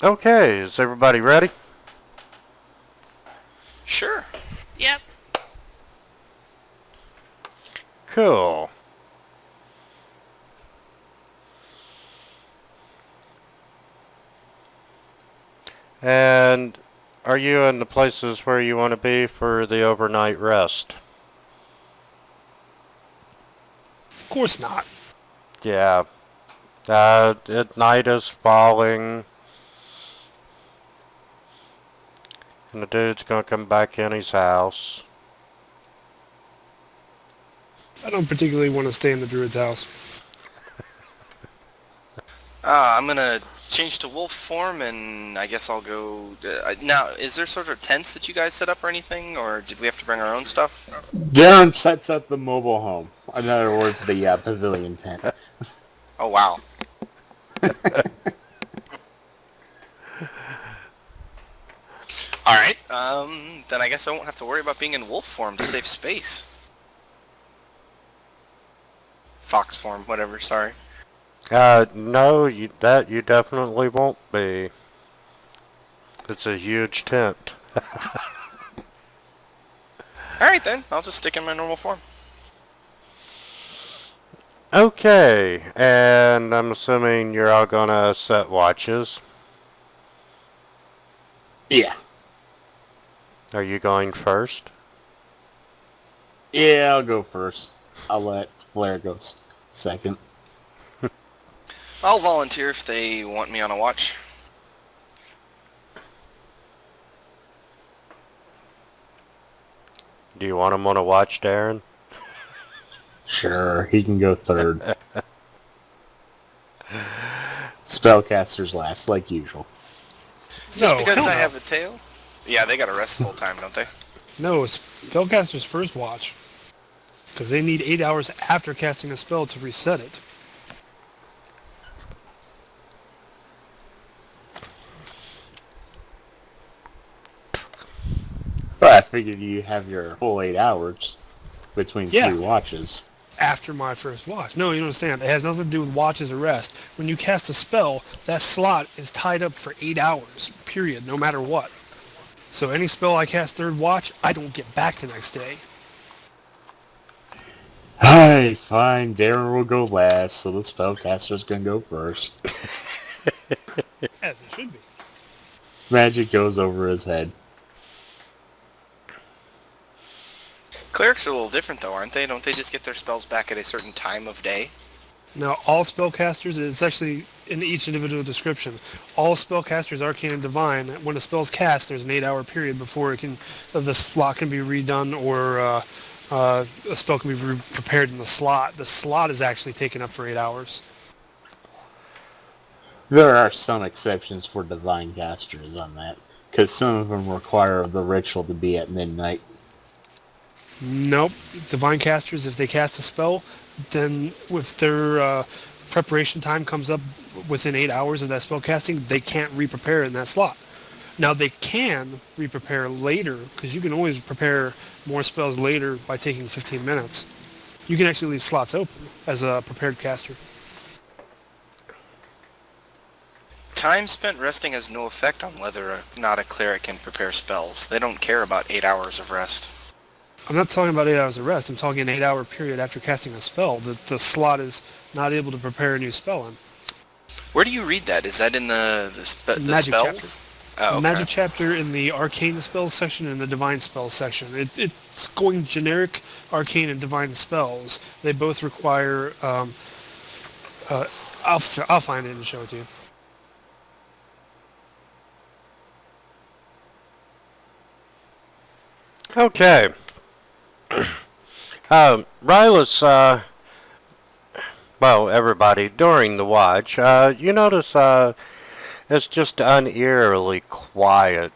Okay, is everybody ready? Sure. Yep. Cool. And are you in the places where you want to be for the overnight rest? Of course not. Yeah. Night is falling. And the dude's gonna come back in his house. I don't particularly want to stay in the druid's house. I'm gonna change to wolf form, and I guess I'll go... now, is there sort of tents that you guys set up or anything, or did we have to bring our own stuff? Darren sets up the mobile home. In other words, the pavilion tent. Oh, wow. Alright, then I guess I won't have to worry about being in wolf form to save space. Fox form, whatever, sorry. No, you definitely won't be. It's a huge tent. Alright then, I'll just stick in my normal form. Okay, and I'm assuming you're all gonna set watches. Yeah. Are you going first? Yeah, I'll go first. I'll let Flair go second. I'll volunteer if they want me on a watch. Do you want him on a watch, Darren? Sure, he can go third. Spellcasters last, like usual. Just No, because hell I no. have a tail? Yeah, they gotta rest the whole time, don't they? No, it's spellcaster's first watch. Because they need 8 hours after casting a spell to reset it. But I figured you have your full 8 hours between Yeah. 3 watches. After my first watch. No, you don't understand. It has nothing to do with watches or rest. When you cast a spell, that slot is tied up for 8 hours, period, no matter what. So any spell I cast third watch, I don't get back the next day. Alright, fine. Darren will go last, so the spellcaster's gonna go first. As it should be. Magic goes over his head. Clerics are a little different though, aren't they? Don't they just get their spells back at a certain time of day? Now, all spellcasters, it's actually in each individual description, all spellcasters, arcane and divine, when a spell's cast, there's an 8-hour period before the slot can be redone or a spell can be prepared in the slot. The slot is actually taken up for 8 hours. There are some exceptions for divine casters on that, because some of them require the ritual to be at midnight. Nope. Divine casters, if they cast a spell, then if their preparation time comes up within 8 hours of that spell casting, they can't re-prepare in that slot. Now they can re-prepare later, because you can always prepare more spells later by taking 15 minutes. You can actually leave slots open as a prepared caster. Time spent resting has no effect on whether or not a cleric can prepare spells. They don't care about 8 hours of rest. I'm not talking about 8 hours of rest. I'm talking an 8-hour period after casting a spell that the slot is not able to prepare a new spell in. Where do you read that? Is that in the Magic spells? chapter. Oh, okay. Magic chapter in the arcane spells section and the divine spells section. It's going generic arcane and divine spells. They both require. I'll find it and show it to you. Okay. Rylus, well, everybody, during the watch, you notice it's just unearily quiet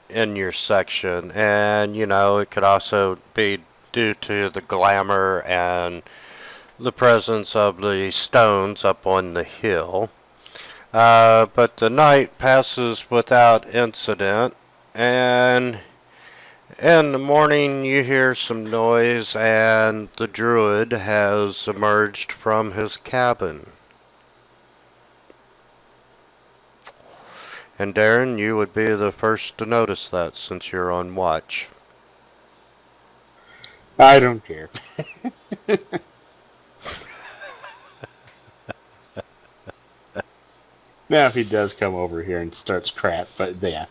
in your section, and, you know, it could also be due to the glamour and the presence of the stones up on the hill. But the night passes without incident, and in the morning you hear some noise, and the druid has emerged from his cabin. And Darren, you would be the first to notice that since you're on watch. I don't care. Now if he does come over here and starts crap, but yeah.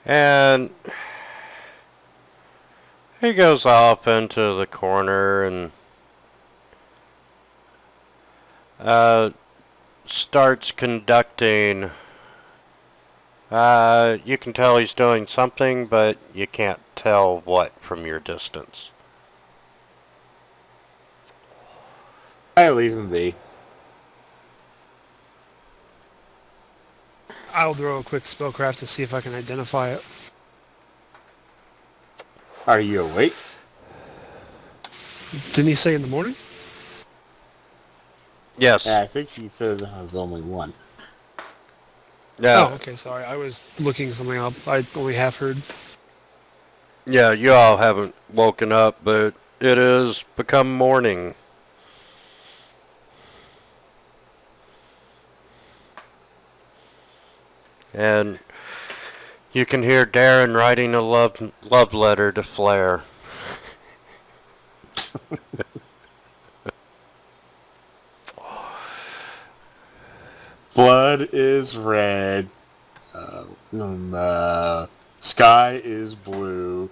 And he goes off into the corner and starts conducting. You can tell he's doing something, but you can't tell what from your distance. I leave him be. I'll throw a quick spellcraft to see if I can identify it. Are you awake? Didn't he say in the morning? Yes. Yeah, I think he says I was only one. Yeah. Oh, okay, sorry. I was looking something up. I only half heard. Yeah, you all haven't woken up, but it has become morning. And you can hear Darren writing a love letter to Flair. Blood is red. Sky is blue.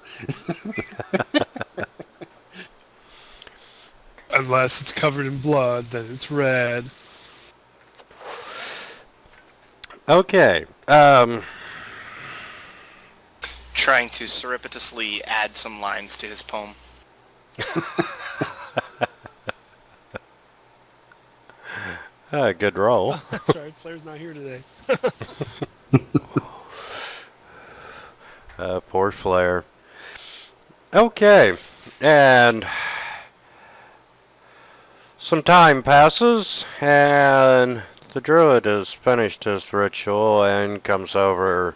Unless it's covered in blood, then it's red. Okay. Trying to surreptitiously add some lines to his poem. Good roll. That's right. Flair's not here today. Poor Flair. Okay. And some time passes, and the druid has finished his ritual and comes over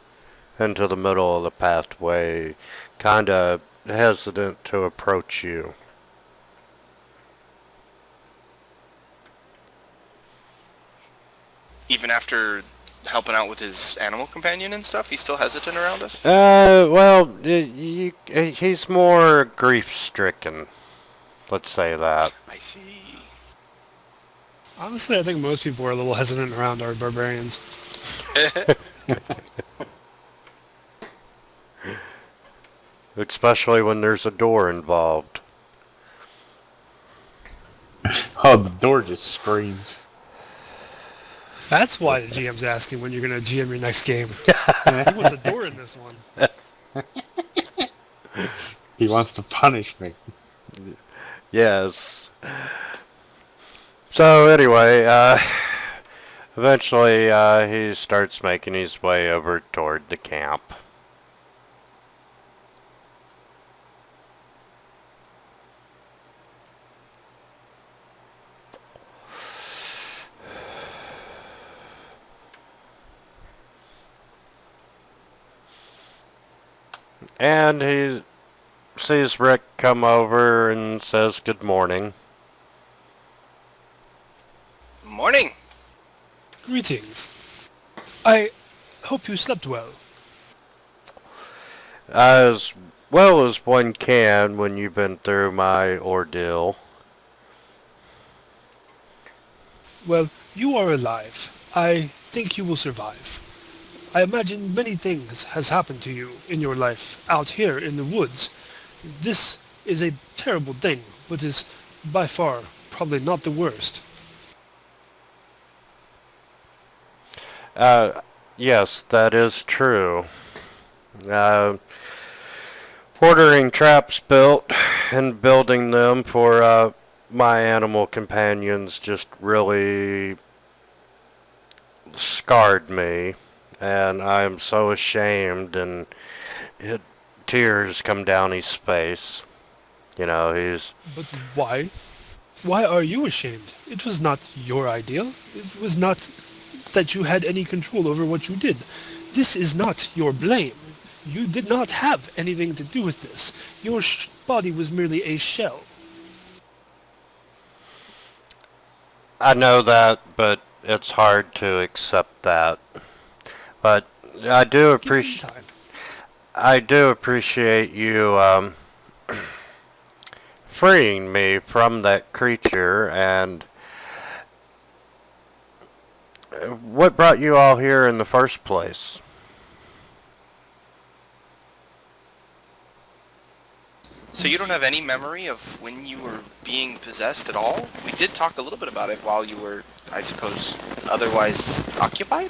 into the middle of the pathway, kind of hesitant to approach you. Even after helping out with his animal companion and stuff, he's still hesitant around us? Well, he's more grief-stricken. Let's say that. I see. Honestly, I think most people are a little hesitant around our barbarians. Especially when there's a door involved. Oh, the door just screams. That's why the GM's asking when you're going to GM your next game. He wants a door in this one. He wants to punish me. Yes. So anyway, eventually he starts making his way over toward the camp. And he sees Rick come over and says good morning. Morning! Greetings. I hope you slept well. As well as one can when you've been through my ordeal. Well, you are alive. I think you will survive. I imagine many things has happened to you in your life out here in the woods. This is a terrible thing, but is by far probably not the worst. Yes, that is true. Ordering traps built and building them for my animal companions just really scarred me. And I'm so ashamed, and tears come down his face. You know, he's... But why? Why are you ashamed? It was not your idea. It was not that you had any control over what you did. This is not your blame. You did not have anything to do with this. Your body was merely a shell. I know that, but it's hard to accept that. But I do Give me appreciate time. I do appreciate you freeing me from that creature. And what brought you all here in the first place? So you don't have any memory of when you were being possessed at all? We did talk a little bit about it while you were, I suppose, otherwise occupied?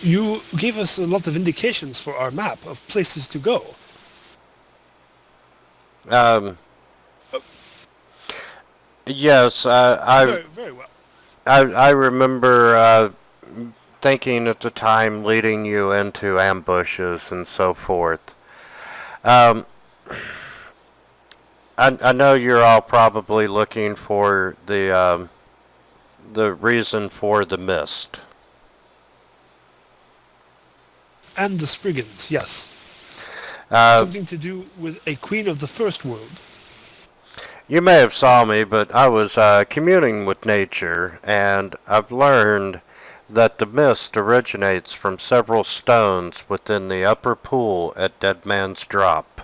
You gave us a lot of indications for our map of places to go. Yes, Very well. I remember thinking at the time leading you into ambushes and so forth. I know you're all probably looking for the reason for the mist. And the Spriggans, yes. Uh, Something to do with a queen of the first world. You may have saw me, but I was communing with nature, and I've learned that the mist originates from several stones within the upper pool at Dead Man's Drop.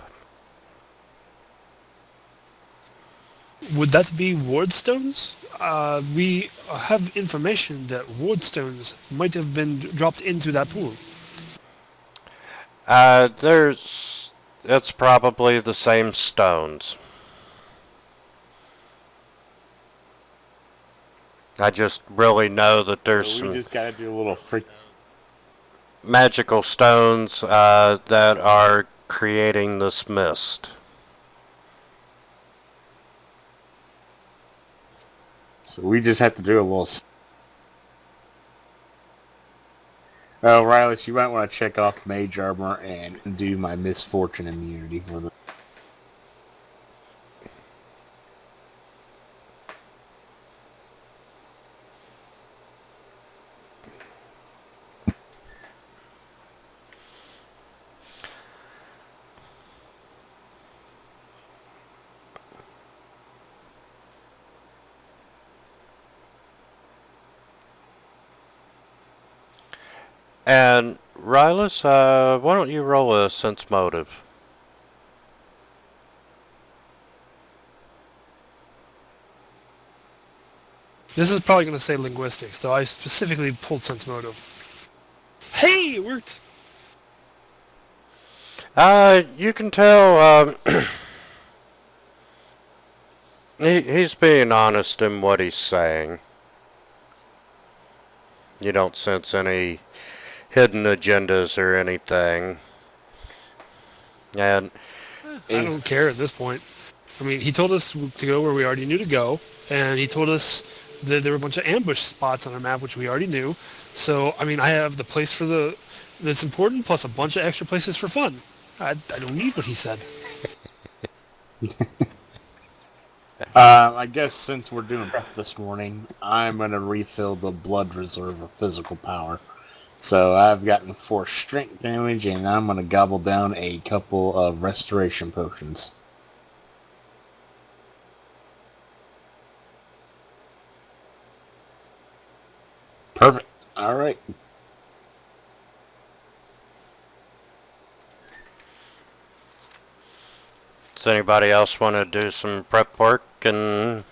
Would that be wardstones? We have information that wardstones might have been dropped into that pool. It's probably the same stones. I just really know that there's So we some just gotta do a little freak. magical stones that are creating this mist. So we just have to do a little. Oh, Riley, you might want to check off mage armor and do my misfortune immunity for the. And Rylus, why don't you roll a sense motive? This is probably going to say linguistics, though I specifically pulled sense motive. Hey, it worked! You can tell he's being honest in what he's saying. You don't sense any hidden agendas or anything. And I don't care at this point. I mean, he told us to go where we already knew to go, and he told us that there were a bunch of ambush spots on our map, which we already knew. So, I mean, I have the place for that's important, plus a bunch of extra places for fun. I don't need what he said. I guess since we're doing prep this morning, I'm gonna refill the blood reserve of physical power. So I've gotten 4 strength damage, and I'm gonna gobble down a couple of restoration potions. Perfect. All right. does anybody else want to do some prep work? And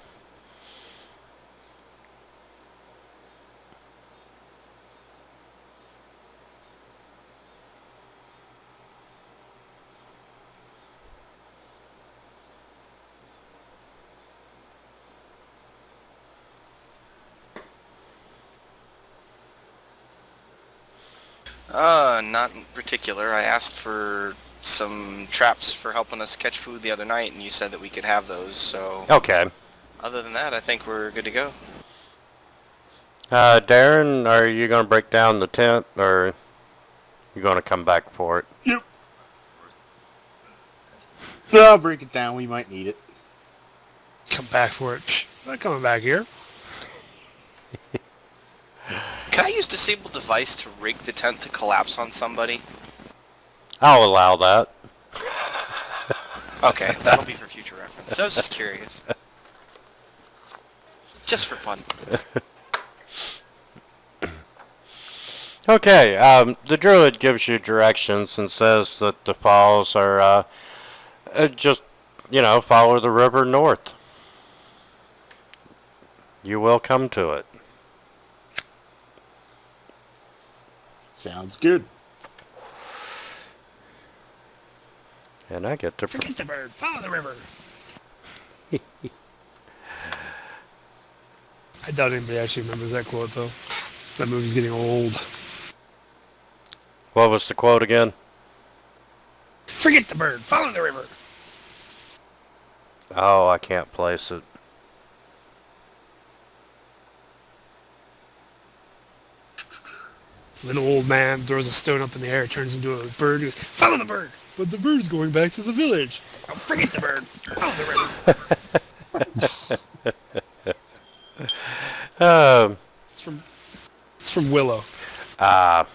Not in particular. I asked for some traps for helping us catch food the other night, and you said that we could have those, so... okay. Other than that, I think we're good to go. Darren, are you going to break down the tent, or you going to come back for it? Yep. I'll break it down. We might need it. Come back for it. Psh, I'm not coming back here. Can I use disable device to rig the tent to collapse on somebody? I'll allow that. Okay, that'll be for future reference. I was just curious. Just for fun. Okay, the druid gives you directions and says that the falls are just, follow the river north. You will come to it. Sounds good. And I get to... Forget the bird, follow the river. I doubt anybody actually remembers that quote, though. That movie's getting old. What was the quote again? Forget the bird, follow the river. Oh, I can't place it. Little old man throws a stone up in the air, turns into a bird, and goes, follow the bird! But the bird's going back to the village. Oh, forget the bird, follow the river. It's from Willow. I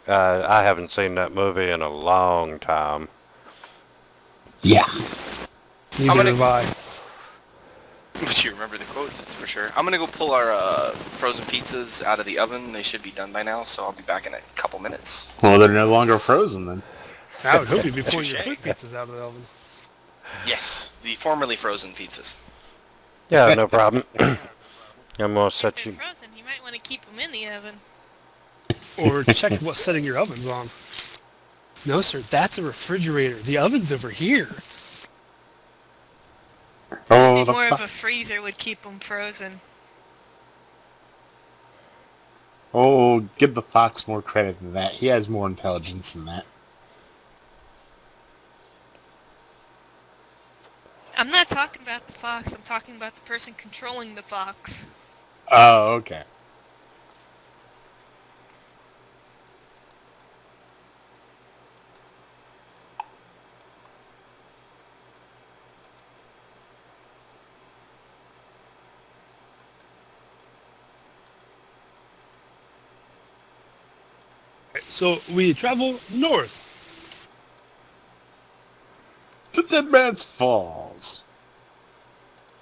haven't seen that movie in a long time. Yeah. Neither have I. But you remember the quotes, that's for sure. I'm gonna go pull our frozen pizzas out of the oven. They should be done by now, so I'll be back in a couple minutes. Well, they're no longer frozen then. I would hope you'd be pulling your Touché. quick pizzas out of the oven. Yes, the formerly frozen pizzas. Yeah, no problem. I'm gonna If set they're you... frozen, you might want to keep them in the oven. Or check what setting your oven's on. No, sir, that's a refrigerator. The oven's over here. Oh, Maybe the more of fu- a freezer would keep them frozen. Oh, give the fox more credit than that. He has more intelligence than that. I'm not talking about the fox, I'm talking about the person controlling the fox. Oh, okay. So we travel north. The Dead Man's Falls.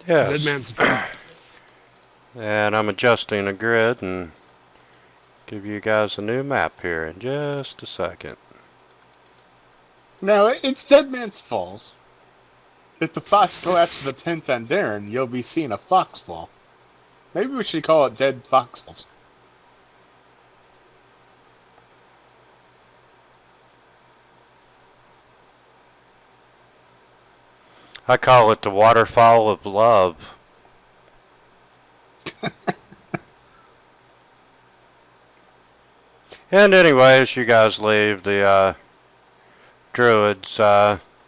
Yes. Dead man's drop. And I'm adjusting a grid and give you guys a new map here in just a second. No, it's Dead Man's Falls. If the fox collapses the tent on Darren, you'll be seeing a fox fall. Maybe we should call it Dead Fox Falls. I call it the waterfall of love. And anyway, as you guys leave, the druid's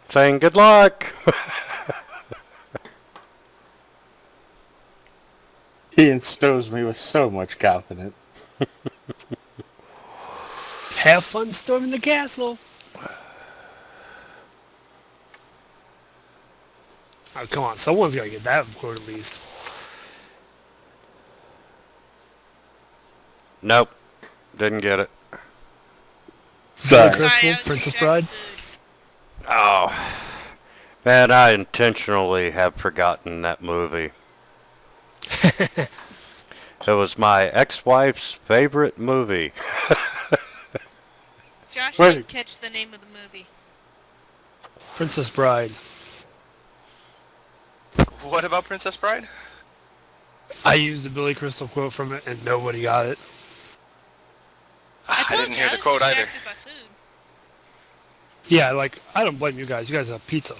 saying good luck. He instows me with so much confidence. Have fun storming the castle. Oh, come on, someone's got to get that quote at least. Nope, didn't get it. Sorry. Crystal, Sorry, I was Princess distracted. Bride. Oh, man, I intentionally have forgotten that movie. It was my ex-wife's favorite movie. Josh Wait. didn't catch the name of the movie. Princess Bride. What about Princess Bride? I used the Billy Crystal quote from it, and nobody got it. I told didn't you, hear I the was quote either. distracted by food. Yeah, like, I don't blame you guys. You guys have pizza.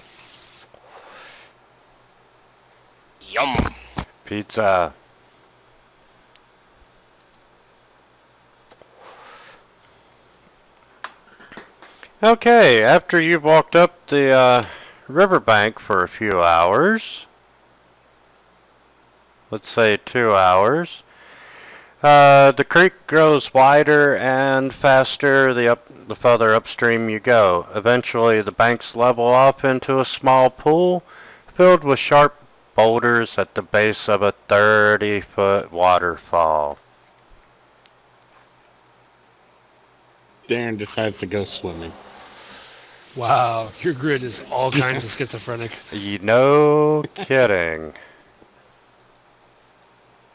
Yum. Pizza. Okay, after you've walked up the riverbank for a few hours, let's say 2 hours, the creek grows wider and faster the further upstream you go. Eventually, the banks level off into a small pool filled with sharp boulders at the base of a 30-foot waterfall. Darren decides to go swimming. Wow, your grid is all kinds of schizophrenic. No kidding.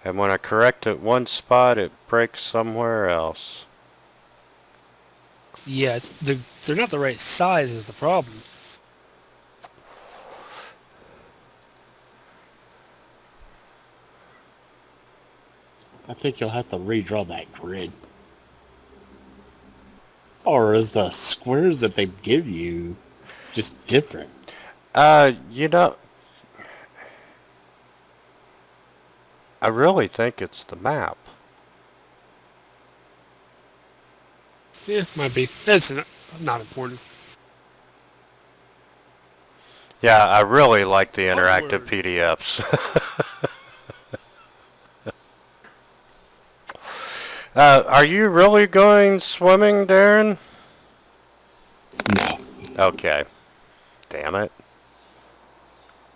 And when I correct at one spot, it breaks somewhere else. Yeah, they're not the right size is the problem. I think you'll have to redraw that grid. Or is the squares that they give you just different? You know, I really think it's the map. Yeah, might be. It's not important. Yeah, I really like the interactive Onward. PDFs. Are you really going swimming, Darren? No. Okay. Damn it.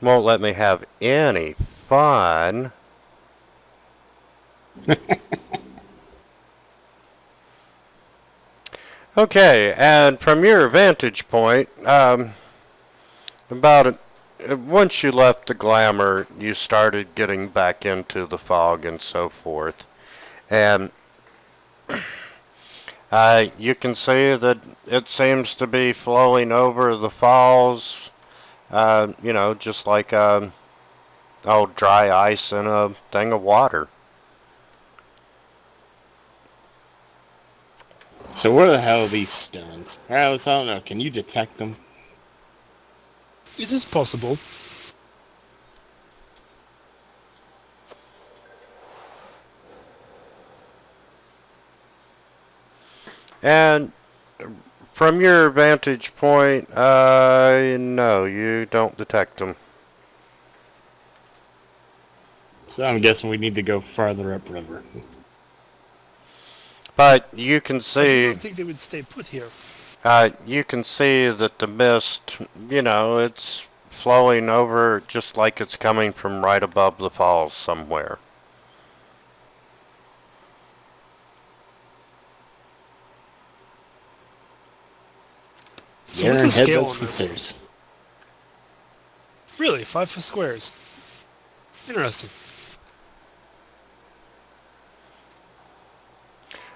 Won't let me have any fun. Okay, and from your vantage point, once you left the glamour, you started getting back into the fog and so forth. And you can see that it seems to be flowing over the falls, just like dry ice in a thing of water. So where the hell are these stones? Alice, I don't know. Can you detect them? It is possible. And from your vantage point, no, you don't detect them. So I'm guessing we need to go farther upriver. But you can I see, don't think they would stay put here. you can see that the mist, it's flowing over just like it's coming from right above the falls somewhere. So what's the Darren heads scale up on the this? stairs. Really, 5-foot squares. Interesting.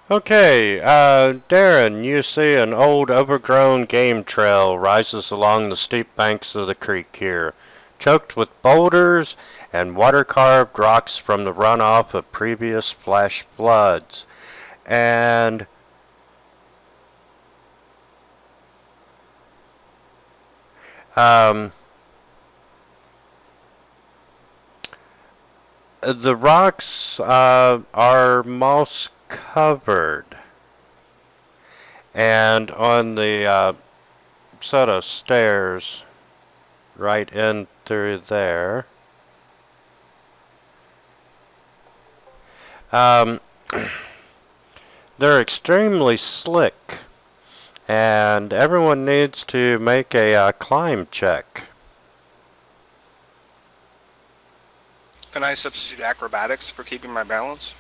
Okay, Darren, you see an old overgrown game trail rises along the steep banks of the creek here, choked with boulders and water-carved rocks from the runoff of previous flash floods. And the rocks are moss covered, and on the set of stairs right in through there, they're extremely slick, and everyone needs to make a climb check. Can I substitute acrobatics for keeping my balance?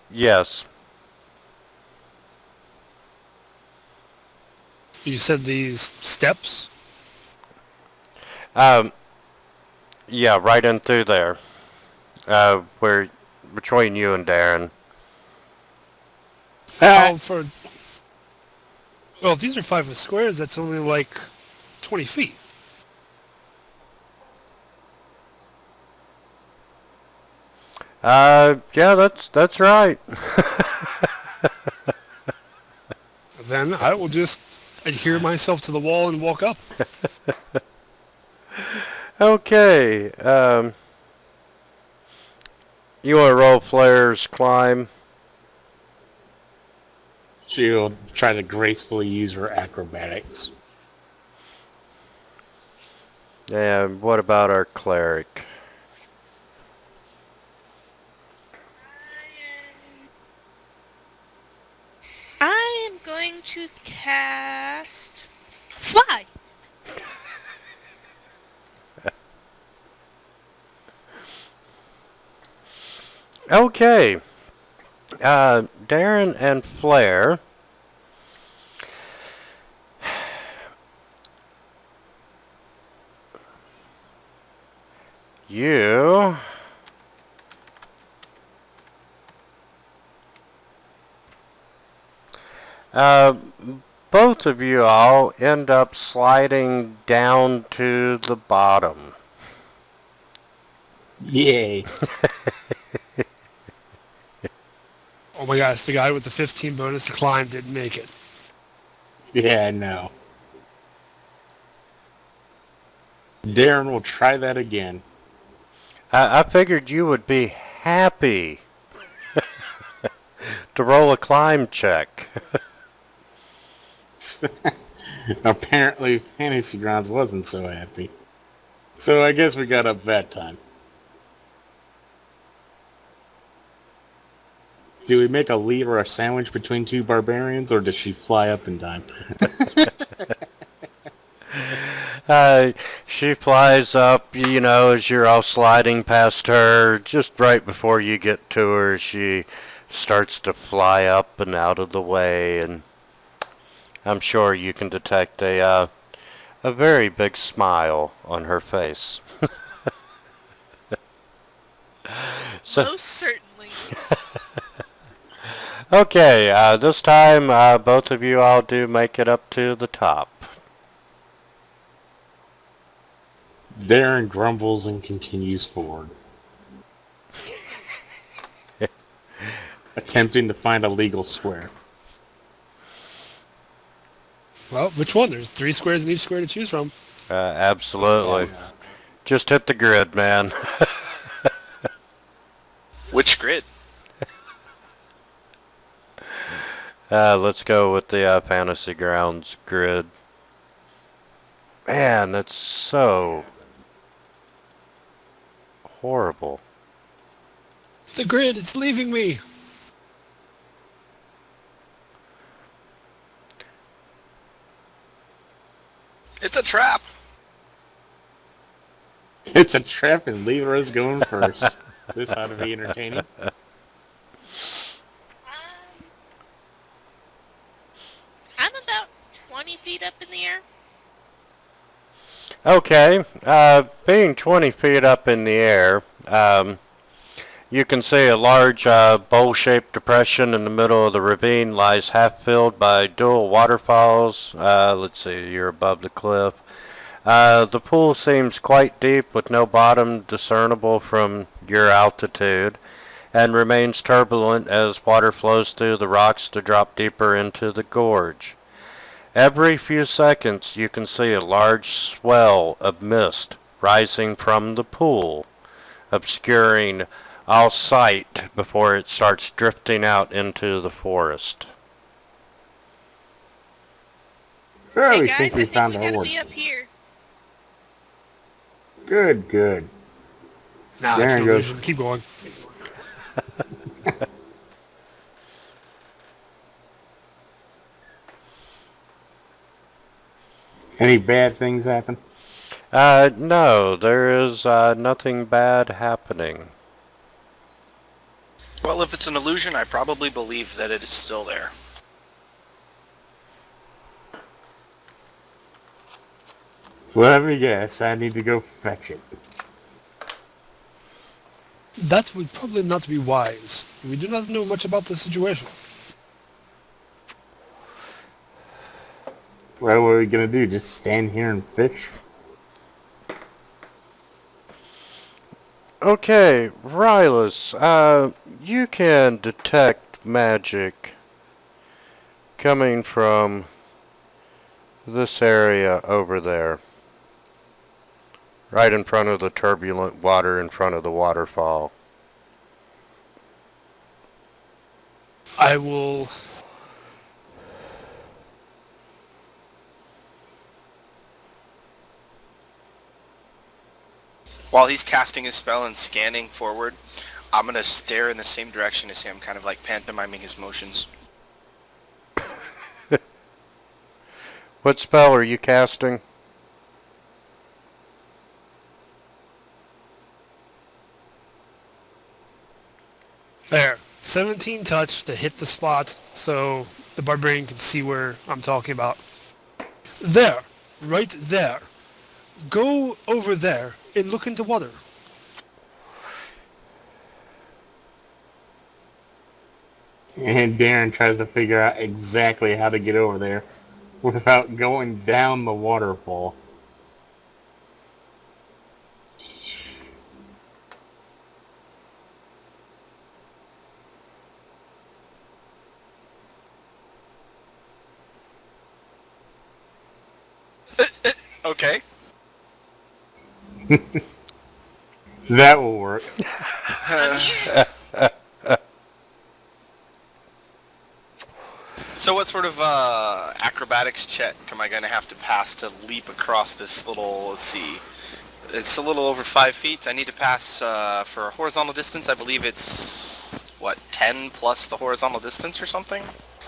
Yes. You said these steps? Yeah, right in through there. Where between you and Darren. How for... Well, if these are 5-foot squares, that's only like 20 feet. Yeah, that's right. Then I will just adhere myself to the wall and walk up. Okay, you want to roll Flair's climb? She'll try to gracefully use her acrobatics. And what about our cleric? I am going to cast Fly. Okay. Darren and Flair. You both of you all end up sliding down to the bottom. Yay. Oh my gosh, the guy with the 15 bonus to climb didn't make it. Yeah, I know. Darren will try that again. I figured you would be happy to roll a climb check. Apparently, Fantasy Grounds wasn't so happy. So I guess we got up that time. Do we make a lead or a sandwich between two barbarians, or does she fly up in time? She flies up, you know, as you're all sliding past her. Just right before you get to her, she starts to fly up and out of the way, and I'm sure you can detect a very big smile on her face. Most certainly. Okay, this time both of you all do make it up to the top. Darren grumbles and continues forward, attempting to find a legal square. Well, which one? There's 3 squares in each square to choose from. Absolutely. Just hit the grid, man. Which grid? Let's go with the Fantasy Grounds grid. Man, that's so horrible. The grid, it's leaving me. It's a trap. It's a trap and Leroy's going first. This ought to be entertaining. I'm about 20 feet up in the air. Okay, being 20 feet up in the air, you can see a large bowl-shaped depression in the middle of the ravine lies half filled by dual waterfalls. Let's see, you're above the cliff. The pool seems quite deep with no bottom discernible from your altitude and remains turbulent as water flows through the rocks to drop deeper into the gorge. Every few seconds you can see a large swell of mist rising from the pool, obscuring all sight before it starts drifting out into the forest. Well, Hey we guys, think I we think found we our gotta horse. be up here. Good, good. Nah, it's Darren an goes, illusion. Keep going. any bad things happen? No, there is nothing bad happening. Well, if it's an illusion, I probably believe that it is still there. Well, let me guess. I need to go fetch it. That would probably not be wise. We do not know much about the situation. Well, what are we going to do? Just stand here and fish? Okay, Rylus, you can detect magic coming from this area over there. Right in front of the turbulent water in front of the waterfall. I will... While he's casting his spell and scanning forward, I'm gonna stare in the same direction as him, kind of like pantomiming his motions. What spell are you casting? 17 touch to hit the spot so the barbarian can see where I'm talking about. There. Right there. Go over there and look into water. And Darren tries to figure out exactly how to get over there without going down the waterfall. Okay. That will work. So what sort of acrobatics check am I going to have to pass to leap across this little, let's see, it's a little over 5 feet. I need to pass for a horizontal distance. I believe it's, what, 10 plus the horizontal distance or something?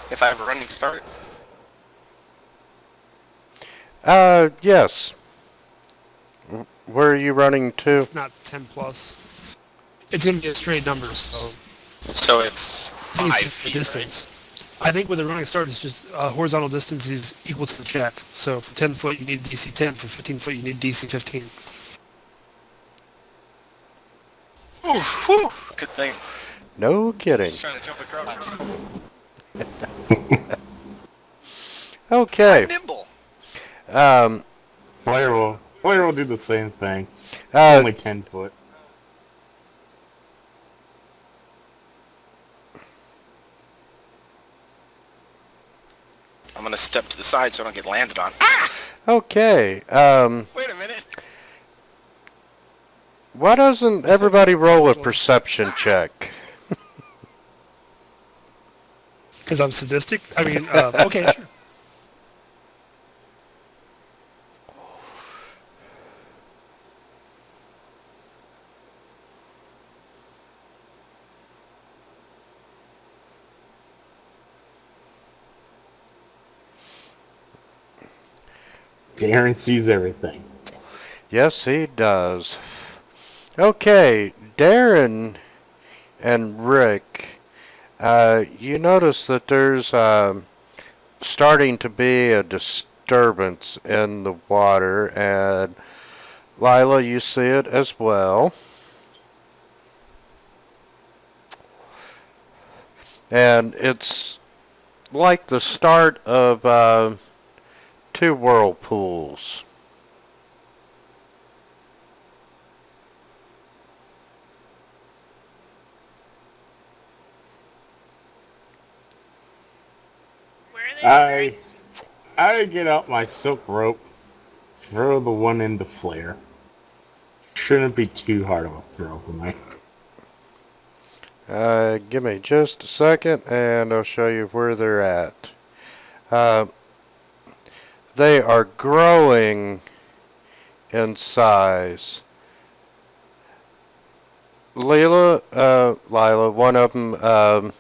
If I have a running start? Yes. Where are you running to? It's not 10 plus. It's going to be a straight number, so So it's I think 5 it's feet, the distance. I think with a running start, it's just horizontal distance is equal to the check. So for 10 foot, you need DC 10. For 15 foot, you need DC 15. Right? Oof, whew, good thing. No kidding. Just trying to jump across. Okay. I'm nimble. Player will do the same thing. It's Uh, only 10 foot. I'm going to step to the side so I don't get landed on. okay. Wait a minute. Why doesn't everybody roll a perception check? Because I'm sadistic? I mean, okay, sure. Darren sees everything. Yes, he does. Okay, Darren and Rick, you notice that there's starting to be a disturbance in the water, and Lila, you see it as well. And it's like the start of two whirlpools. Where are they? I get out my silk rope, throw the one in the flare. Shouldn't be too hard of a throw for me. Give me just a second and I'll show you where they're at. They are growing in size. Lila, one of them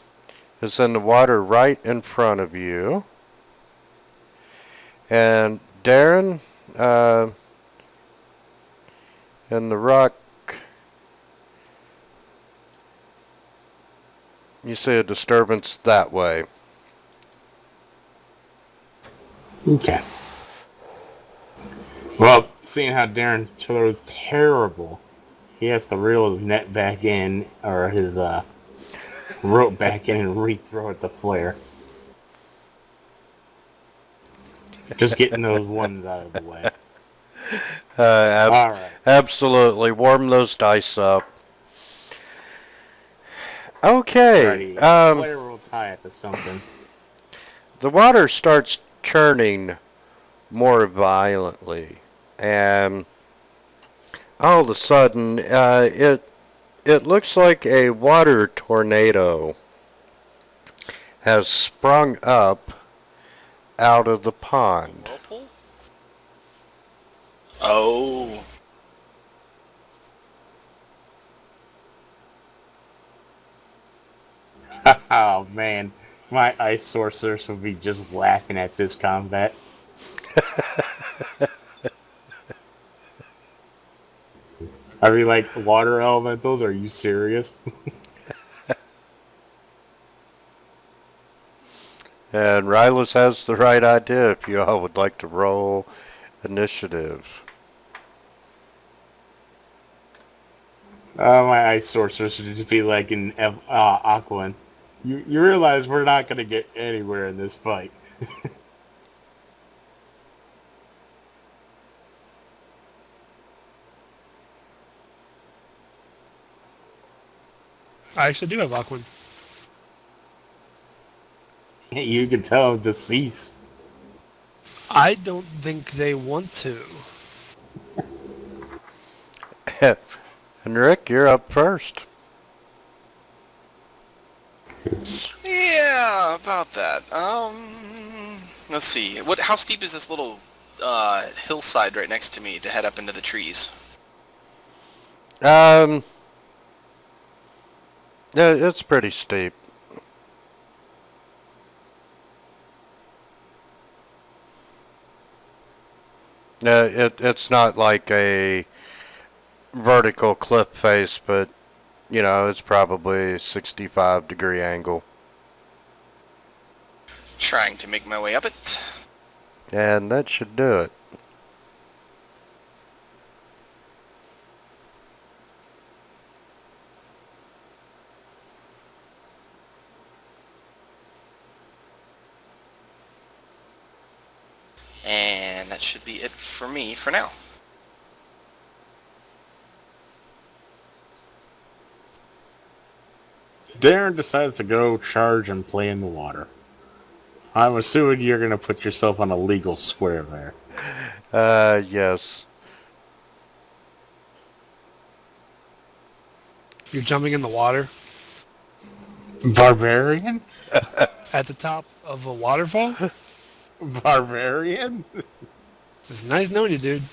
is in the water right in front of you. And Darren, in the rock, you see a disturbance that way. Okay. Well, seeing how Darren throws terrible, he has to reel his net back in, or his rope back in and re-throw at the flare. Just getting those ones out of the way. Alright. Absolutely. Warm those dice up. Okay. Flare will tie it to something. The water starts churning more violently, and all of a sudden, it looks like a water tornado has sprung up out of the pond. Whirlpool? Oh. Oh man, my ice sorcerers will be just laughing at this combat. Are we like water elementals? Are you serious? And Rylus has the right idea if you all would like to roll initiative. My ice sorcerer should just be like in Aquan. You realize we're not going to get anywhere in this fight. I actually do have Aquan. You can tell him to cease. I don't think they want to. And Rick, you're up first. Yeah, about that. Let's see. How steep is this little hillside right next to me to head up into the trees? Yeah, it's pretty steep. It's not like a vertical cliff face, but you know, it's probably a 65-degree angle. Trying to make my way up it. And that should do it. And that should be it for me for now. Darren decides to go charge and play in the water. I'm assuming you're going to put yourself on a legal square there. Yes. You're jumping in the water Barbarian? at the top of a waterfall? Barbarian? It's nice knowing you, dude.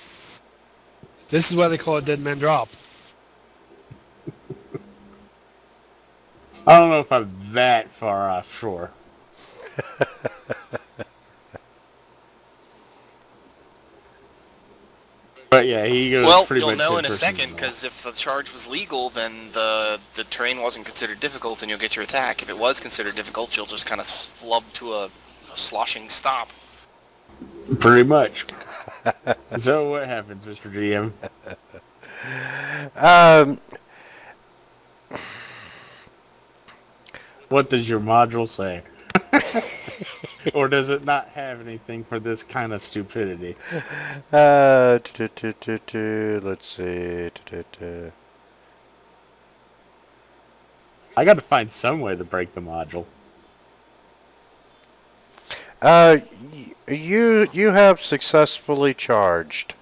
This is why they call it Dead Man Drop. I don't know if I'm that far offshore. But yeah, he goes Well, pretty you'll much know in a headfirst second, into the because if the charge was legal, then the terrain wasn't considered difficult and you'll get your attack. If it was considered difficult, you'll just kind of flub to a sloshing stop. water. Pretty much. So what happens, Mr. GM? What does your module say? Or does it not have anything for this kind of stupidity? Let's see. I gotta find some way to break the module. You have successfully charged.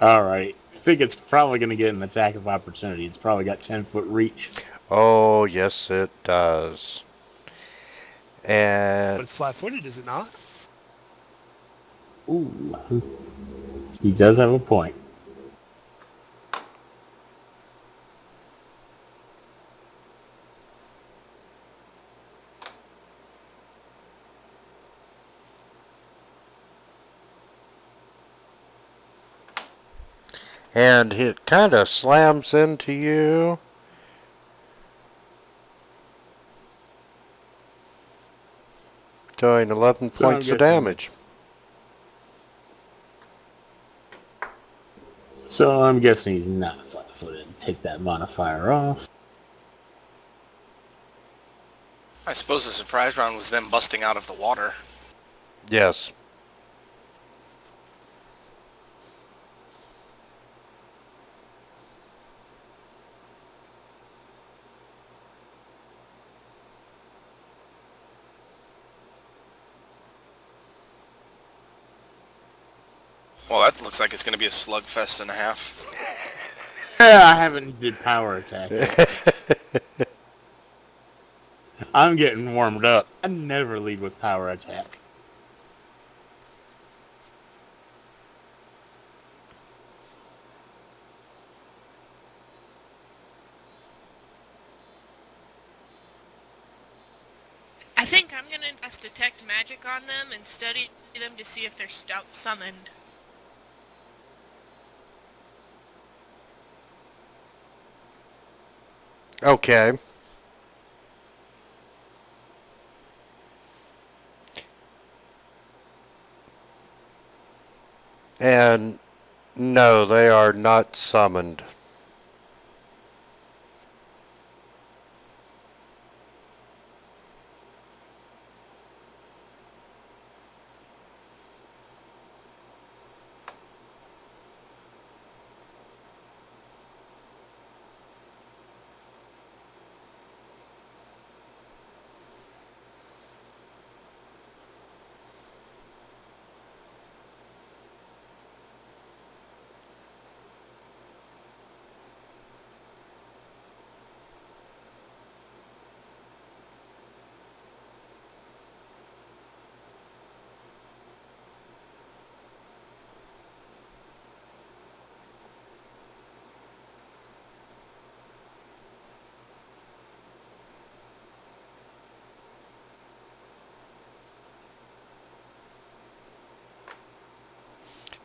Alright. I think it's probably gonna get an attack of opportunity. It's probably got 10-foot reach. Oh, yes, it does. But And it's flat-footed, is it not? Ooh. He does have a point. it kind of slams into you. Doing 11 So I'm points of guessing damage. So I'm guessing he's not flat-footed. Take that modifier off. I suppose the surprise round was them busting out of the water. Yes. Well, that looks like it's going to be a slugfest and a half. I haven't did power attack yet. I'm getting warmed up. I never lead with power attack. I think I'm gonna cast detect magic on them and study them to see if they're stout summoned. Okay. And no, they are not summoned.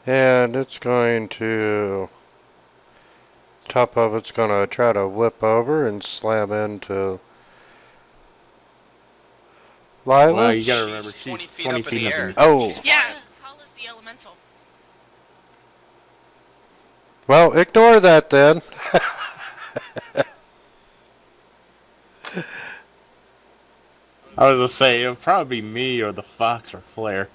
And it's going to, top of it's going to try to whip over and slam into Lila. Well, you gotta remember, She's she's 20 feet 20 up in feet the up in air. the Oh. She's Yeah, flying. tall as the elemental. Well, ignore that then. I was gonna say, it'll probably be me or the Fox or Flare.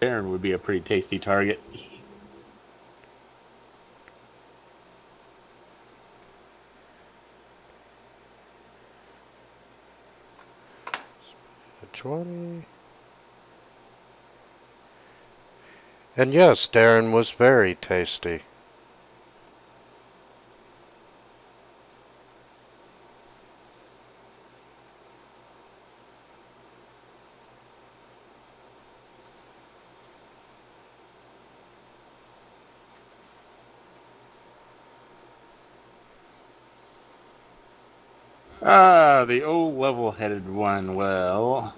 Darren would be a pretty tasty target. A 20. And yes, Darren was very tasty. Ah, the old level-headed one, well...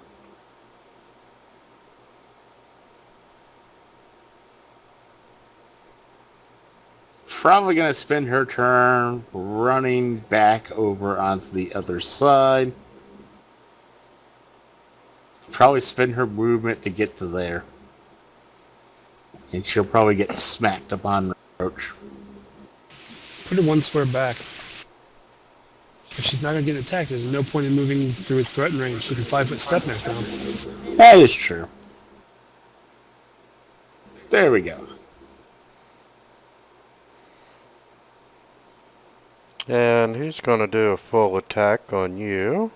Probably gonna spend her turn running back over onto the other side. Probably spend her movement to get to there. And she'll probably get smacked upon approach. Put her one square back. If she's not going to get attacked, there's no point in moving through its threat range. She can 5-foot step next round. That is true. There we go. And he's going to do a full attack on you.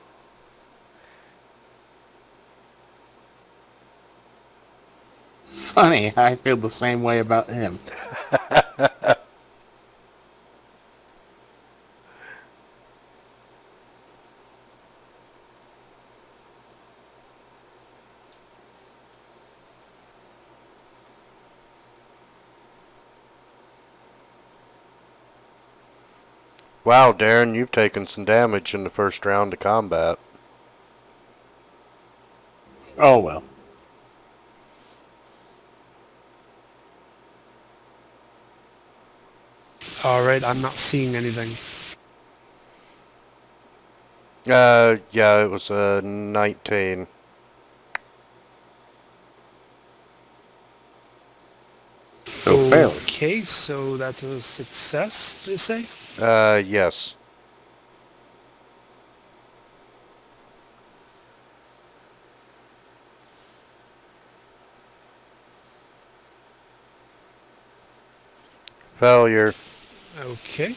Funny, I feel the same way about him. Wow, Darren, you've taken some damage in the first round of combat. Oh well. Alright, I'm not seeing anything. Yeah, it was a 19. So fail. Okay, so that's a success, did you say? Yes. Failure. Okay.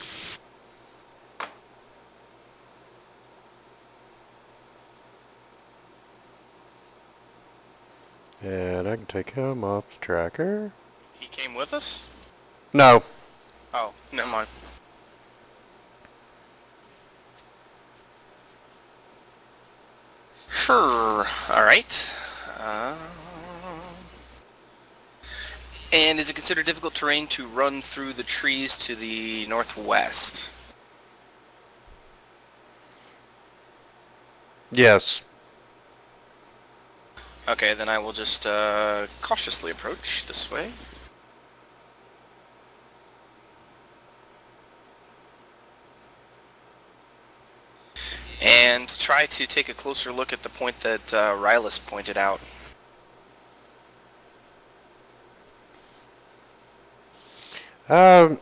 And I can take him off the tracker. He came with us? No. Oh, never mind. Sure. Alright. And is it considered difficult terrain to run through the trees to the northwest? Yes. Okay, then I will just cautiously approach this way. and try to take a closer look at the point that Rylus pointed out. Um,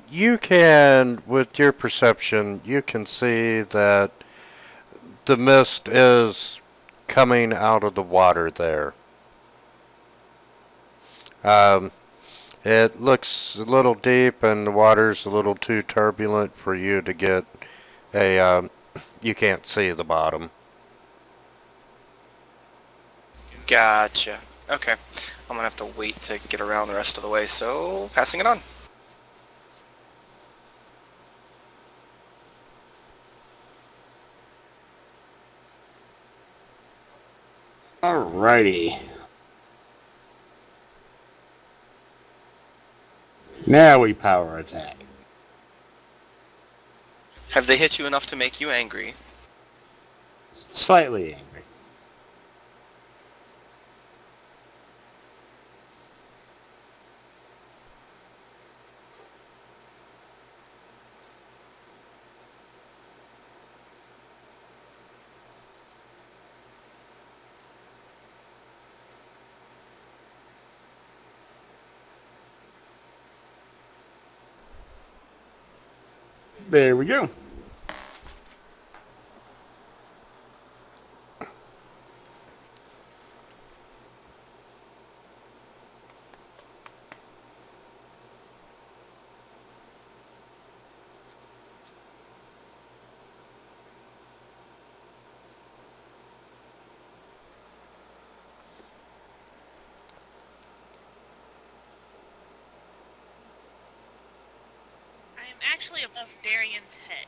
you can, with your perception, you can see that the mist is coming out of the water there. Um, it looks a little deep and the water's a little too turbulent for you to get you can't see the bottom. Gotcha. Okay. I'm gonna have to wait to get around the rest of the way, so passing it on. Alrighty. Now we power attack. Have they hit you enough to make you angry? Slightly angry. There we go. I am actually above Darian's head.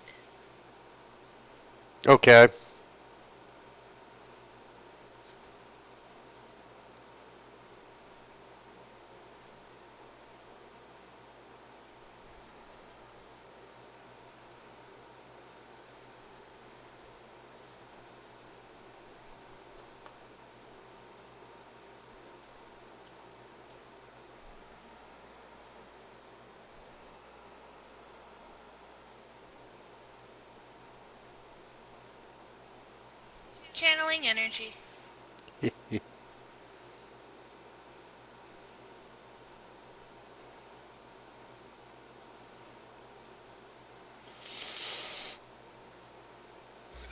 Okay. Channeling energy.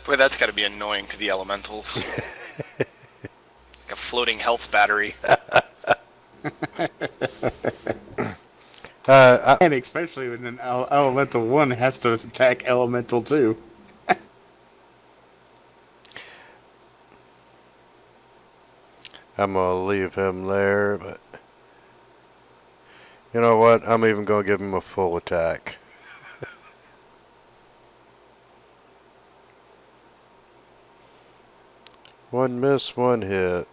Boy, that's gotta be annoying to the elementals. Like a floating health battery. And especially when an elemental 1 has to attack elemental 2. I'm gonna leave him there, but you know what? I'm even gonna give him a full attack. One miss, one hit.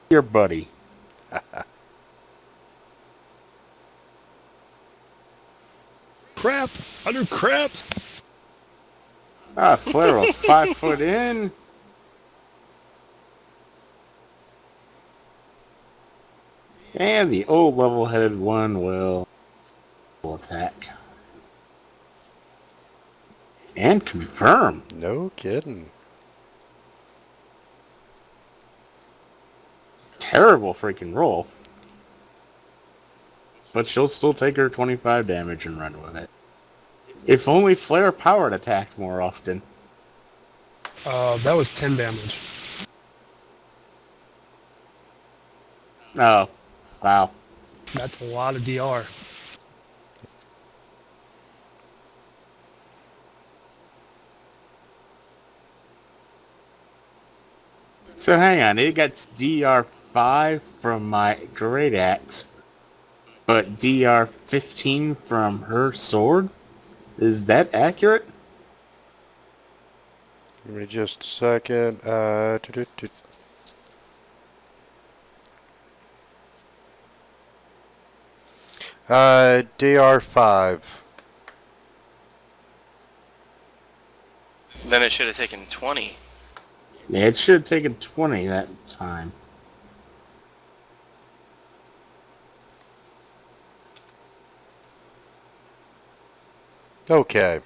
Your buddy. Crap! Utter crap! Flare will 5 foot in. And the old level-headed one will attack. And confirm. No kidding. Terrible freaking roll. But she'll still take her 25 damage and run with it. If only Flare powered attacked more often. That was 10 damage. Oh, wow. That's a lot of DR. So hang on, it gets DR5 from my Great Axe, but DR15 from her sword? Is that accurate? Give me just a second. DR5. Then it should have taken 20. Yeah, it should have taken 20 that time. Okay.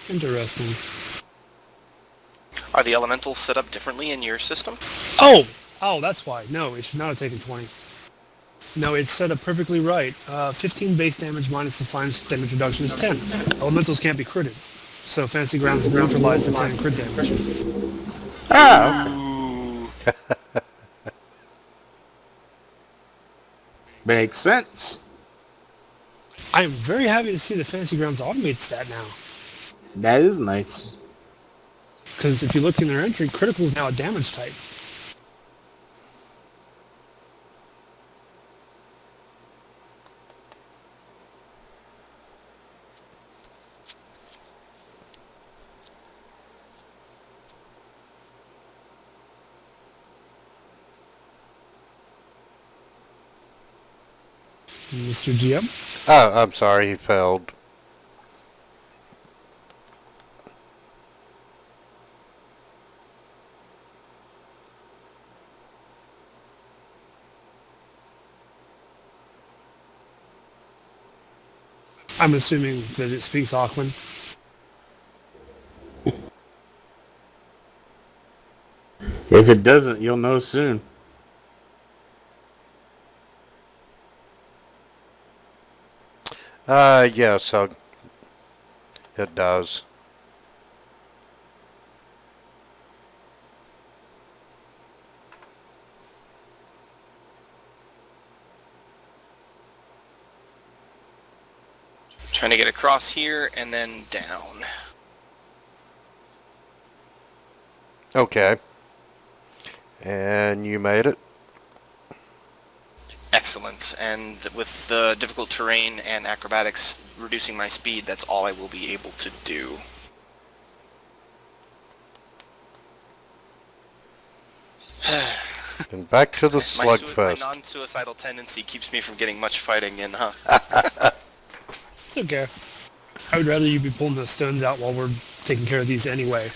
Interesting. Are the elementals set up differently in your system? Oh, that's why. No, it should not have taken 20. No, it's set up perfectly right. 15 base damage minus the finest damage reduction is 10. Elementals can't be critted, so Fantasy Grounds is neutralized the 10 crit damage. Ah, okay. Ooh. Makes sense. I am very happy to see the Fantasy Grounds automates that now. That is nice. Because if you look in their entry, critical is now a damage type. Mr. GM? Oh, I'm sorry, he failed. I'm assuming that it speaks Auckland. If it doesn't, you'll know soon. Yes, it does. Trying to get across here and then down. Okay. And you made it? Excellent. And with the difficult terrain and acrobatics reducing my speed, that's all I will be able to do. And back to the My slugfest. non-suicidal tendency keeps me from getting much fighting in, huh? It's okay. I would rather you be pulling those stones out while we're taking care of these anyway.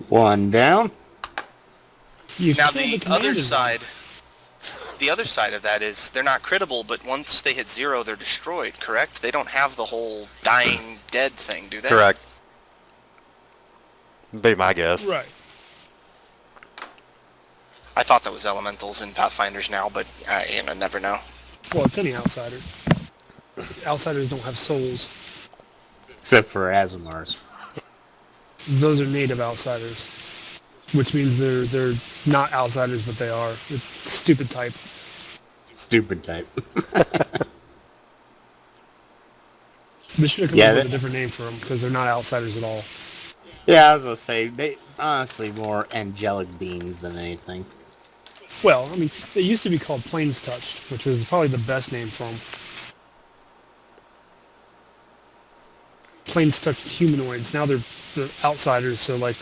One down. You Now killed the commander other then. side, the other side of that is they're not crittable, but once they hit 0, they're destroyed. Correct? They don't have the whole dying dead thing, do they? Correct. Be my guess. Right. I thought that was elementals in Pathfinders now, but I never know. Well, it's any outsider. Outsiders don't have souls. Except for Azamars. Those are native outsiders, which means they're not outsiders, but they are. It's stupid type. Stupid type. They should have come Yeah, up with that- a different name for them because they're not outsiders at all. Yeah, I was gonna say, they honestly more angelic beings than anything. Well, I mean, they used to be called Plains Touched, which was probably the best name for them. Plains Touched humanoids. Now they're the outsiders, so like...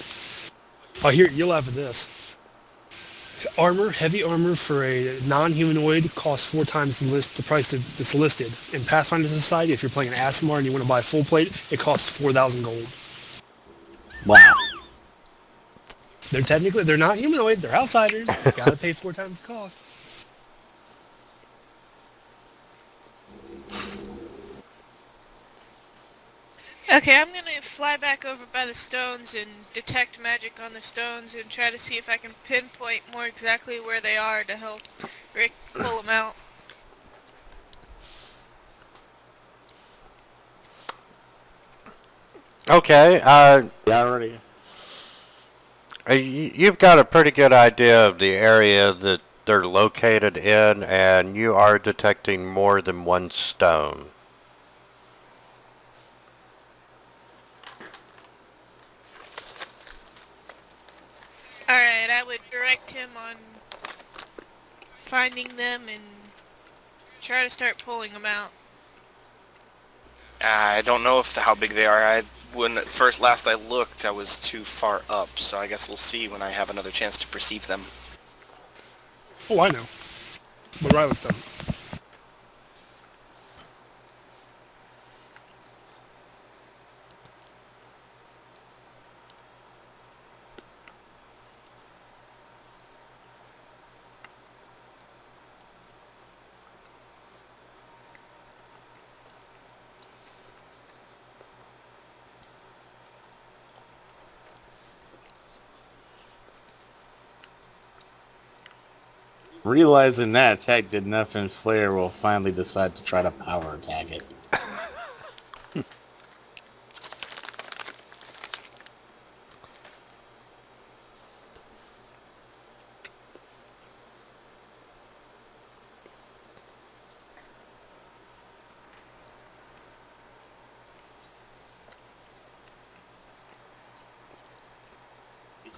Oh, here, you'll laugh at this. Heavy armor for a non-humanoid costs 4 times the price that's listed. In Pathfinder Society, if you're playing an Aasimar and you want to buy a full plate, it costs 4,000 gold. Wow. They're not humanoid, they're outsiders. You gotta pay 4 times the cost. Okay, I'm gonna fly back over by the stones and detect magic on the stones and try to see if I can pinpoint more exactly where they are to help Rick pull them out. Okay, Yeah, already. you've got a pretty good idea of the area that they're located in, and you are detecting more than one stone. Alright, I would direct him on finding them and try to start pulling them out. I don't know how big they are. When last I looked, I was too far up, so I guess we'll see when I have another chance to perceive them. Oh, I know. But Rylus doesn't. Realizing that attack did nothing, Flare will finally decide to try to power attack it.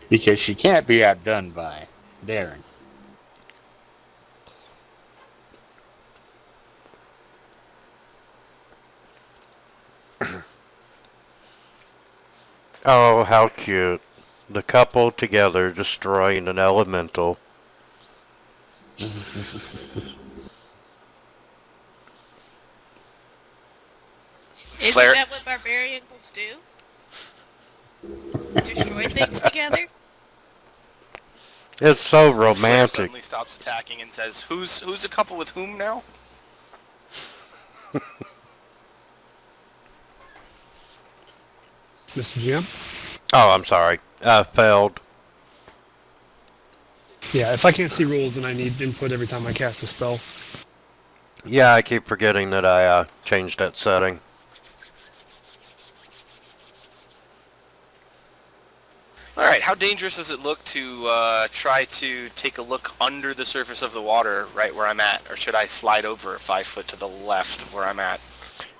Because she can't be outdone by Darren. Oh, how cute. The couple together destroying an elemental. Isn't Flare. that what barbarians do? Destroy things together? It's so Flare romantic. suddenly stops attacking and says, "Who's a couple with whom now?" Mr. GM? Oh, I'm sorry. Failed. Yeah, if I can't see rules, then I need input every time I cast a spell. Yeah, I keep forgetting that I changed that setting. All right, how dangerous does it look to try to take a look under the surface of the water right where I'm at? Or should I slide over 5 foot to the left of where I'm at?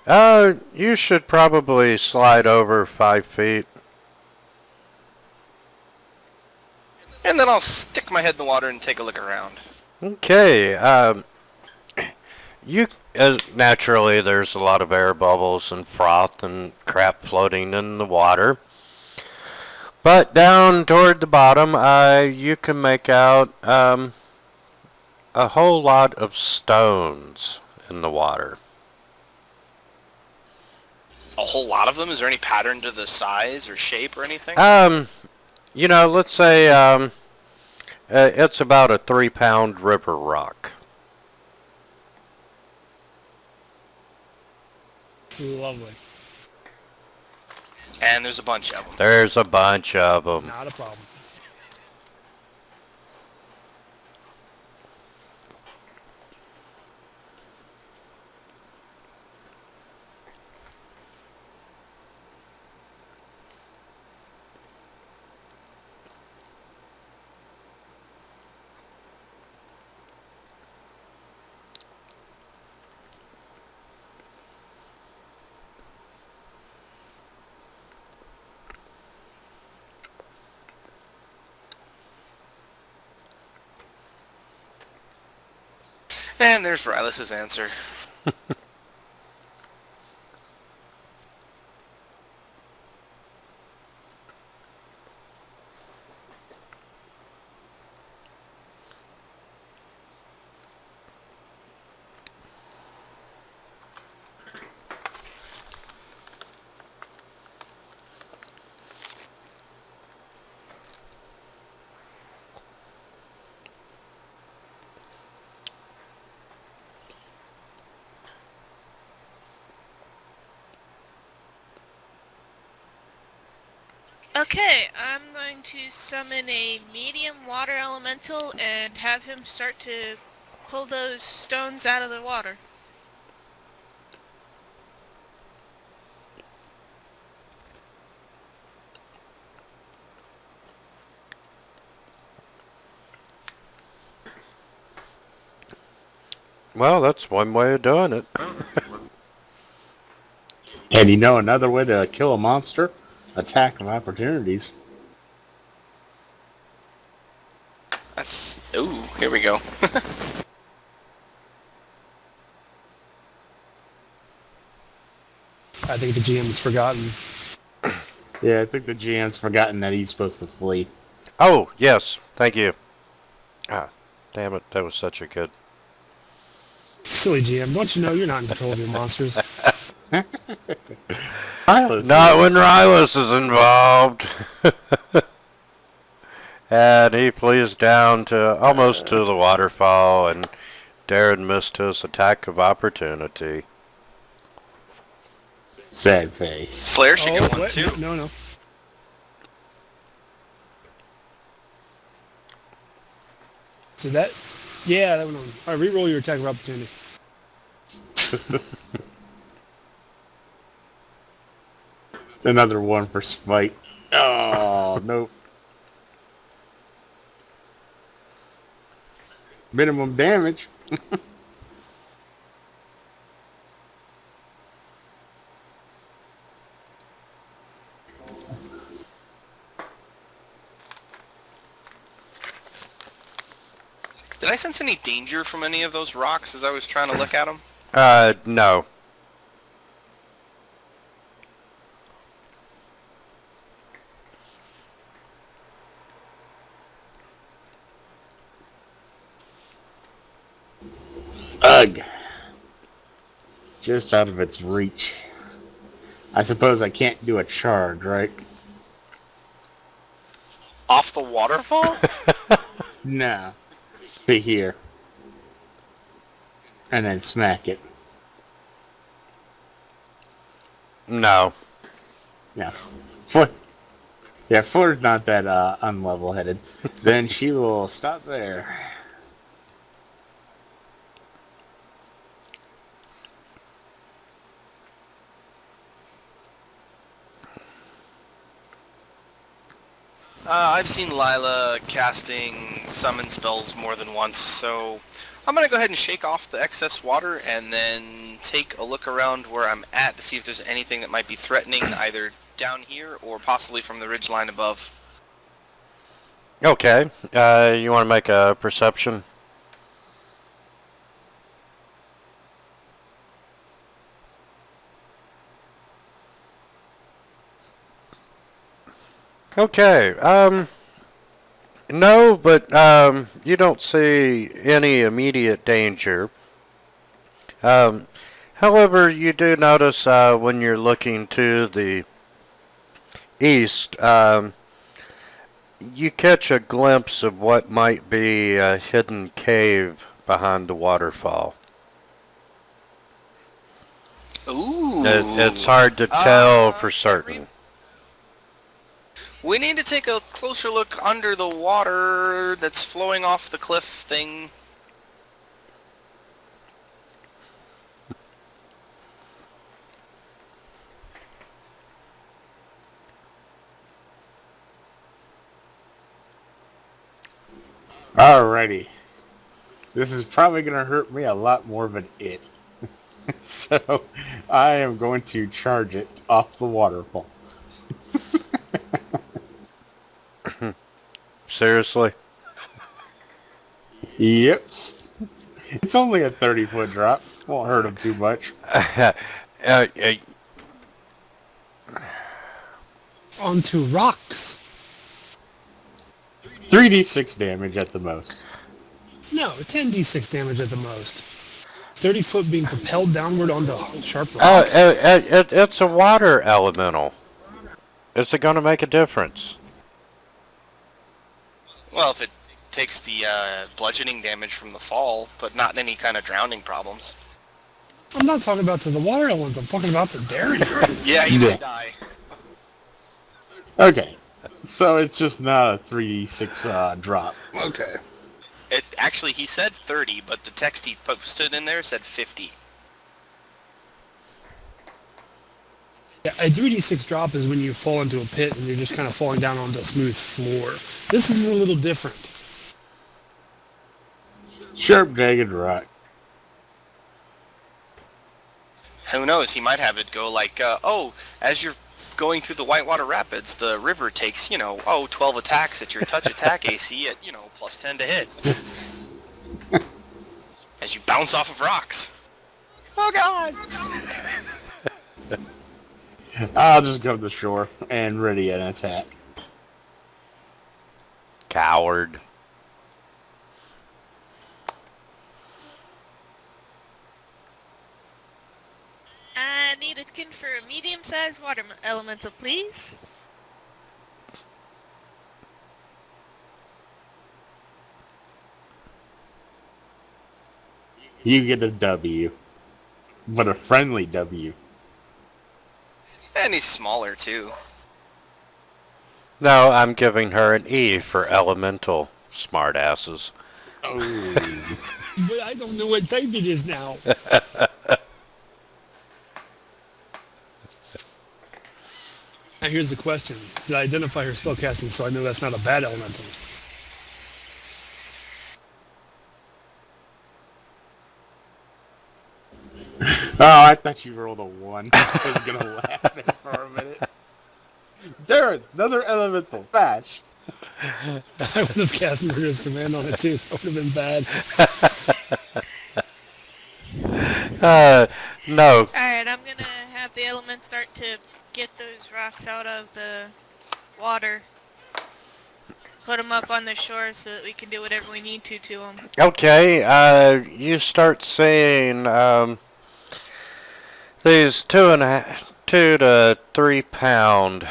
You should probably slide over 5 feet. And then I'll stick my head in the water and take a look around. Okay, naturally there's a lot of air bubbles and froth and crap floating in the water. But down toward the bottom, you can make out a whole lot of stones in the water. A whole lot of them? Is there any pattern to the size or shape or anything? Let's say it's about a 3-pound river rock. Lovely. And there's a bunch of them. There's a bunch of them. Not a problem. And there's Rylas' answer. Okay, I'm going to summon a medium water elemental and have him start to pull those stones out of the water. Well, that's one way of doing it. And you know another way to kill a monster? Attack of opportunities. That's... Ooh, here we go. I think the GM's forgotten. Yeah, I think the GM's forgotten that he's supposed to flee. Oh, yes. Thank you. Ah, damn it. That was such a good... Silly GM, don't you know you're not in control of your monsters? Not when Rylas is involved. And he flees down to almost to the waterfall, and Darren missed his attack of opportunity. Sad face. Flare should get one wait, too. No. Did that Yeah, that went on. All right, reroll your attack of opportunity. Another one for spite. Oh, nope. Minimum damage. Did I sense any danger from any of those rocks as I was trying to look at them? No. Ugh. Just out of its reach. I suppose I can't do a charge, right? Off the waterfall? Nah. Be here. And then smack it. No. Yeah. Foot. Yeah, Ford's not that unlevel-headed. Then she will stop there. I've seen Lila casting summon spells more than once, so I'm going to go ahead and shake off the excess water and then take a look around where I'm at to see if there's anything that might be threatening either down here or possibly from the ridgeline above. Okay. You want to make a perception? Okay. No, but you don't see any immediate danger. However, you do notice when you're looking to the east, you catch a glimpse of what might be a hidden cave behind the waterfall. Ooh. It's hard to tell for certain. We need to take a closer look under the water that's flowing off the cliff thing. Alrighty. This is probably going to hurt me a lot more than it. So, I am going to charge it off the waterfall. Seriously? Yep. It's only a 30-foot drop. Won't hurt him too much. Onto rocks. 3d6 damage at the most. No, 10d6 damage at the most. 30 foot being propelled downward onto sharp rocks. It's a water elemental. Is it going to make a difference? Well, if it takes the bludgeoning damage from the fall, but not any kind of drowning problems. I'm not talking about to the water elements, I'm talking about to Darren. Yeah, you might die. Okay. So it's just not a 3d6 drop. Okay. Actually, he said 30, but the text he posted in there said 50. Yeah, a 3d6 drop is when you fall into a pit and you're just kind of falling down onto a smooth floor. This is a little different. Sharp, jagged rock. Who knows? He might have it go like, as you're going through the Whitewater Rapids, the river takes, 12 attacks at your touch attack AC at, plus 10 to hit. As you bounce off of rocks. Oh, God! I'll just go to the shore and ready an attack. Coward. I need a kin for a medium-sized water elemental, please. You get a W. But a friendly W. And he's smaller, too. No, I'm giving her an E for elemental, smartasses. Oh. But I don't know what type it is now. Now here's the question. Did I identify her spellcasting so I know that's not a bad elemental? Oh, I thought you rolled a 1. I was gonna laugh there for a minute. Darren, another elemental. Bash. I would have cast Murderous Command on it too. That would have been bad. No. Alright, I'm gonna have the element start to get those rocks out of the water. Put them up on the shore so that we can do whatever we need to them. Okay, you start seeing these 2 to 3 pound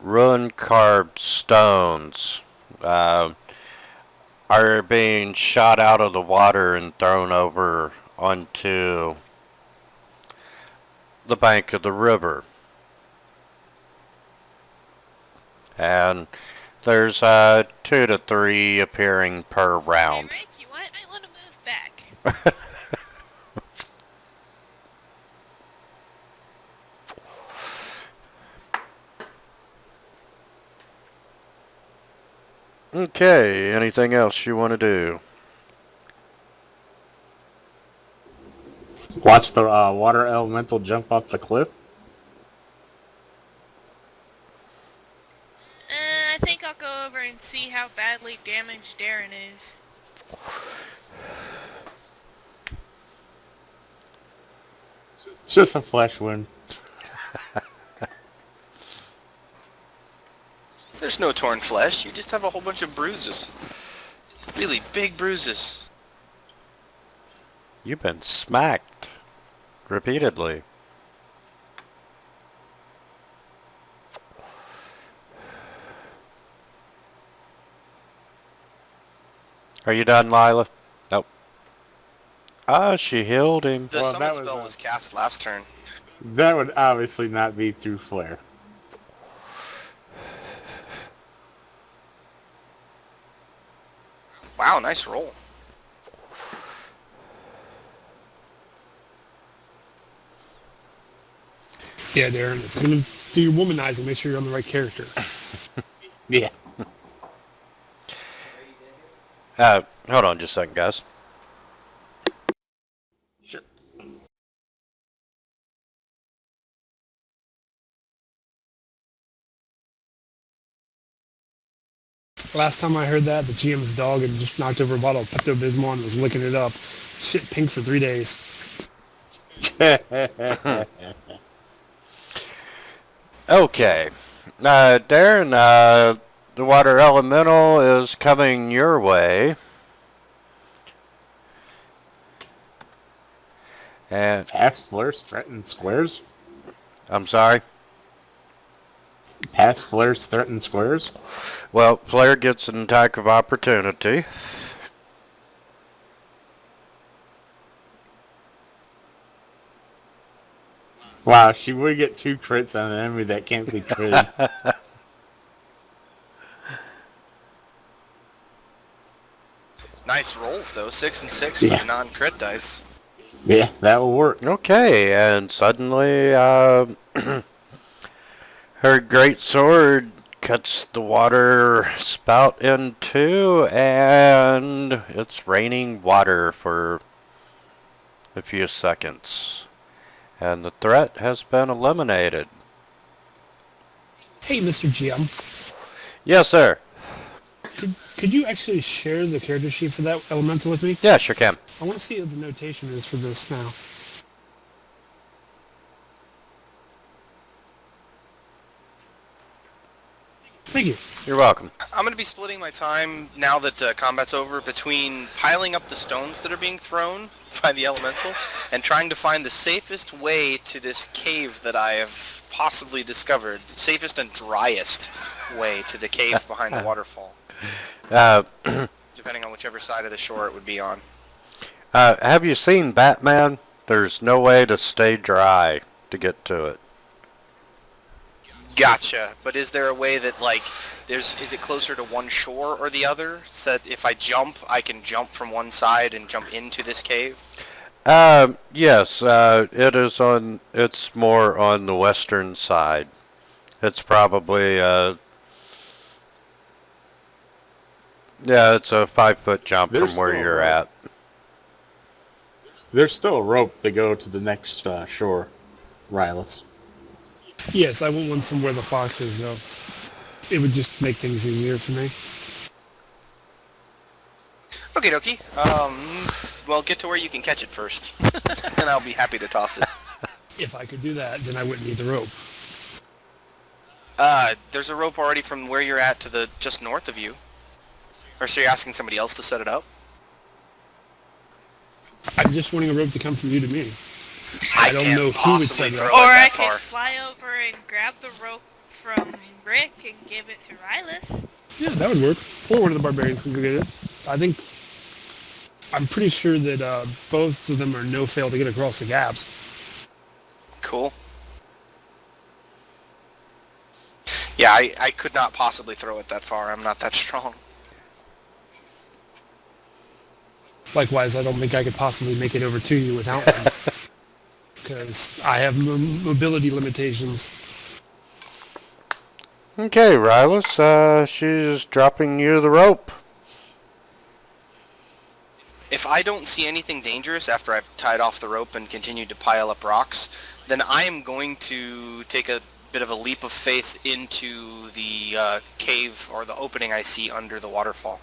rune carved stones are being shot out of the water and thrown over onto the bank of the river. And there's 2 to 3 appearing per round. Hey, Rick, you might want to move back. Okay, anything else you want to do? Watch the water elemental jump off the cliff. I think I'll go over and see how badly damaged Darren is. It's just a flesh wound. There's no torn flesh. You just have a whole bunch of bruises. Really big bruises. You've been smacked repeatedly. Are you done, Lila? Nope. Ah, she healed him. The Well, summon that spell was, was cast last turn. That would obviously not be through flare. Wow, nice roll. Yeah, Darren, if you're going to do your womanizing, make sure you're on the right character. Yeah. Hold on just a second, guys. Sure. Last time I heard that, the GM's dog had just knocked over a bottle of Pepto-Bismol and was licking it up. Shit pink for 3 days. Okay. Darren, the water elemental is coming your way. And Past flares threaten squares. I'm sorry. Past flares threaten squares. Well, player gets an attack of opportunity. Wow, she would get 2 crits on an enemy that can't be critted. Nice rolls though, 6 and 6 Yeah. for non-crit dice. Yeah, that will work. Okay, and suddenly, her great sword cuts the water spout in two, and it's raining water for a few seconds. And the threat has been eliminated. Hey, Mr. GM. Yes, sir. Could you actually share the character sheet for that elemental with me? Yeah, sure can. I want to see what the notation is for this now. Thank you. You're welcome. I'm going to be splitting my time, now that combat's over, between piling up the stones that are being thrown by the elemental and trying to find the safest way to this cave that I have possibly discovered. Safest and driest way to the cave behind the waterfall. Depending on whichever side of the shore it would be on. Have you seen Batman? There's no way to stay dry to get to it. Gotcha. But is there a way that, like, is it closer to one shore or the other? So that if I jump, I can jump from one side and jump into this cave? Yes, it's more on the western side. It's probably, yeah, it's a 5-foot jump There's from where still a you're rope. at. There's still a rope to go to the next shore, Rylus. Yes, I want one from where the fox is, though. It would just make things easier for me. Okie dokie. Well, get to where you can catch it first. And I'll be happy to toss it. If I could do that, then I wouldn't need the rope. There's a rope already from where you're at to the just north of you. Or so you're asking somebody else to set it up? I'm just wanting a rope to come from you to me. I don't can't know who would possibly set it throw up. it Or I that could far. fly over and grab the rope from Rick and give it to Rylus. Yeah, that would work. Or one of the barbarians can go get it. I'm pretty sure that both of them are no-fail to get across the gaps. Cool. Yeah, I could not possibly throw it that far. I'm not that strong. Likewise, I don't think I could possibly make it over to you without one. Because I have mobility limitations. Okay, Rylus, she's dropping you the rope. If I don't see anything dangerous after I've tied off the rope and continued to pile up rocks, then I am going to take a bit of a leap of faith into the cave or the opening I see under the waterfall.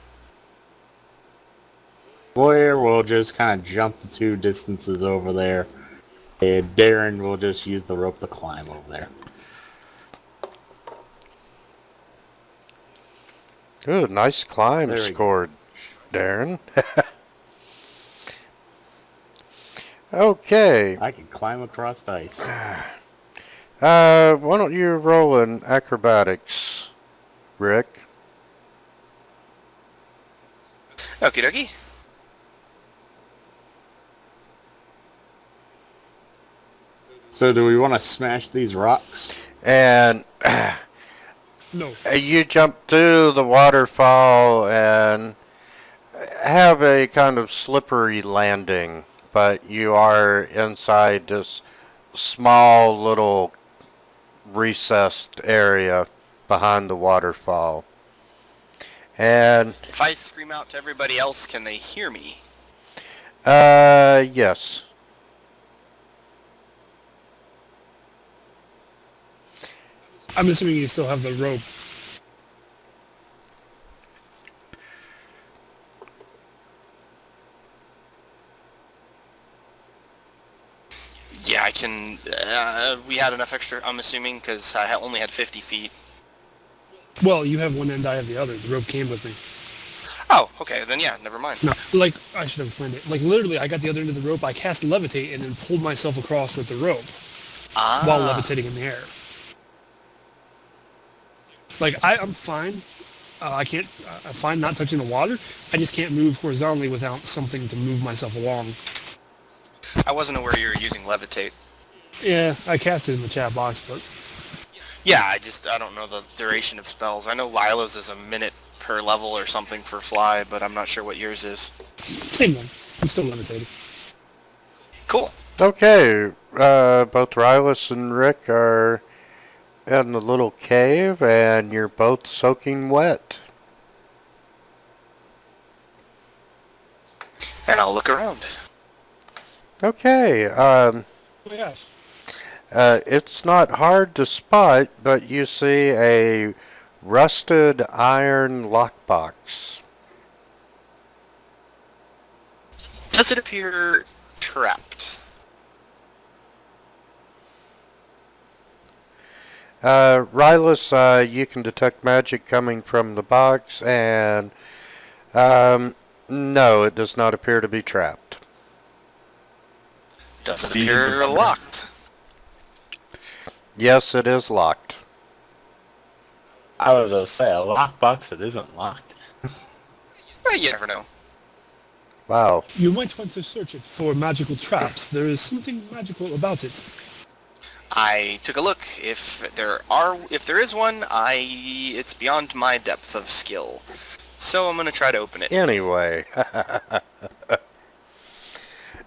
Blair will just kind of jump the 2 distances over there. And Darren will just use the rope to climb over there. Good, nice climb There we go. scored, Darren. Okay. I can climb across ice. Why don't you roll an acrobatics, Rick? Okie dokie. So do we want to smash these rocks? And No. you jump through the waterfall and have a kind of slippery landing, but you are inside this small little recessed area behind the waterfall. And If I scream out to everybody else, can they hear me? yes. I'm assuming you still have the rope. Yeah, I can... we had enough extra, I'm assuming, because I only had 50 feet. Well, you have one end, I have the other. The rope came with me. Oh, okay, then yeah, never mind. No, like, I should have explained it. Like, literally, I got the other end of the rope, I cast levitate, and then pulled myself across with the rope while levitating in the air. Like, I'm fine. I'm fine not touching the water. I just can't move horizontally without something to move myself along. I wasn't aware you were using levitate. Yeah, I cast it in the chat box, but... Yeah, I don't know the duration of spells. I know Lila's is a minute per level or something for fly, but I'm not sure what yours is. Same one. I'm still levitated. Cool. Okay, both Rylus and Rick are in the little cave, and you're both soaking wet. And I'll look around. Okay, Oh, yes. it's not hard to spot, but you see a rusted iron lockbox. Does it appear trapped? Rylus, you can detect magic coming from the box, and no, it does not appear to be trapped. Does it appear locked? Yes, it is locked. I was going to say, a lockbox that isn't locked. You never know. Wow. You might want to search it for magical traps. There is something magical about it. I took a look. If there is one, it's beyond my depth of skill. So I'm gonna try to open it. Anyway.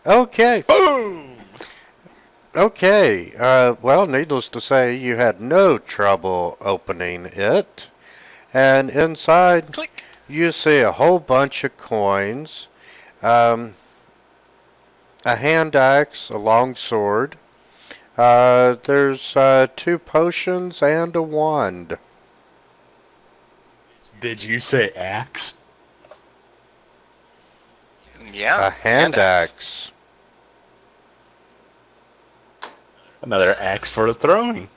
Okay. Boom! Okay. Well, needless to say, you had no trouble opening it. And inside, Click. you see a whole bunch of coins, a hand axe, a long sword. There's 2 potions and a wand. Did you say axe? Yeah. A hand axe. Another axe for the throwing.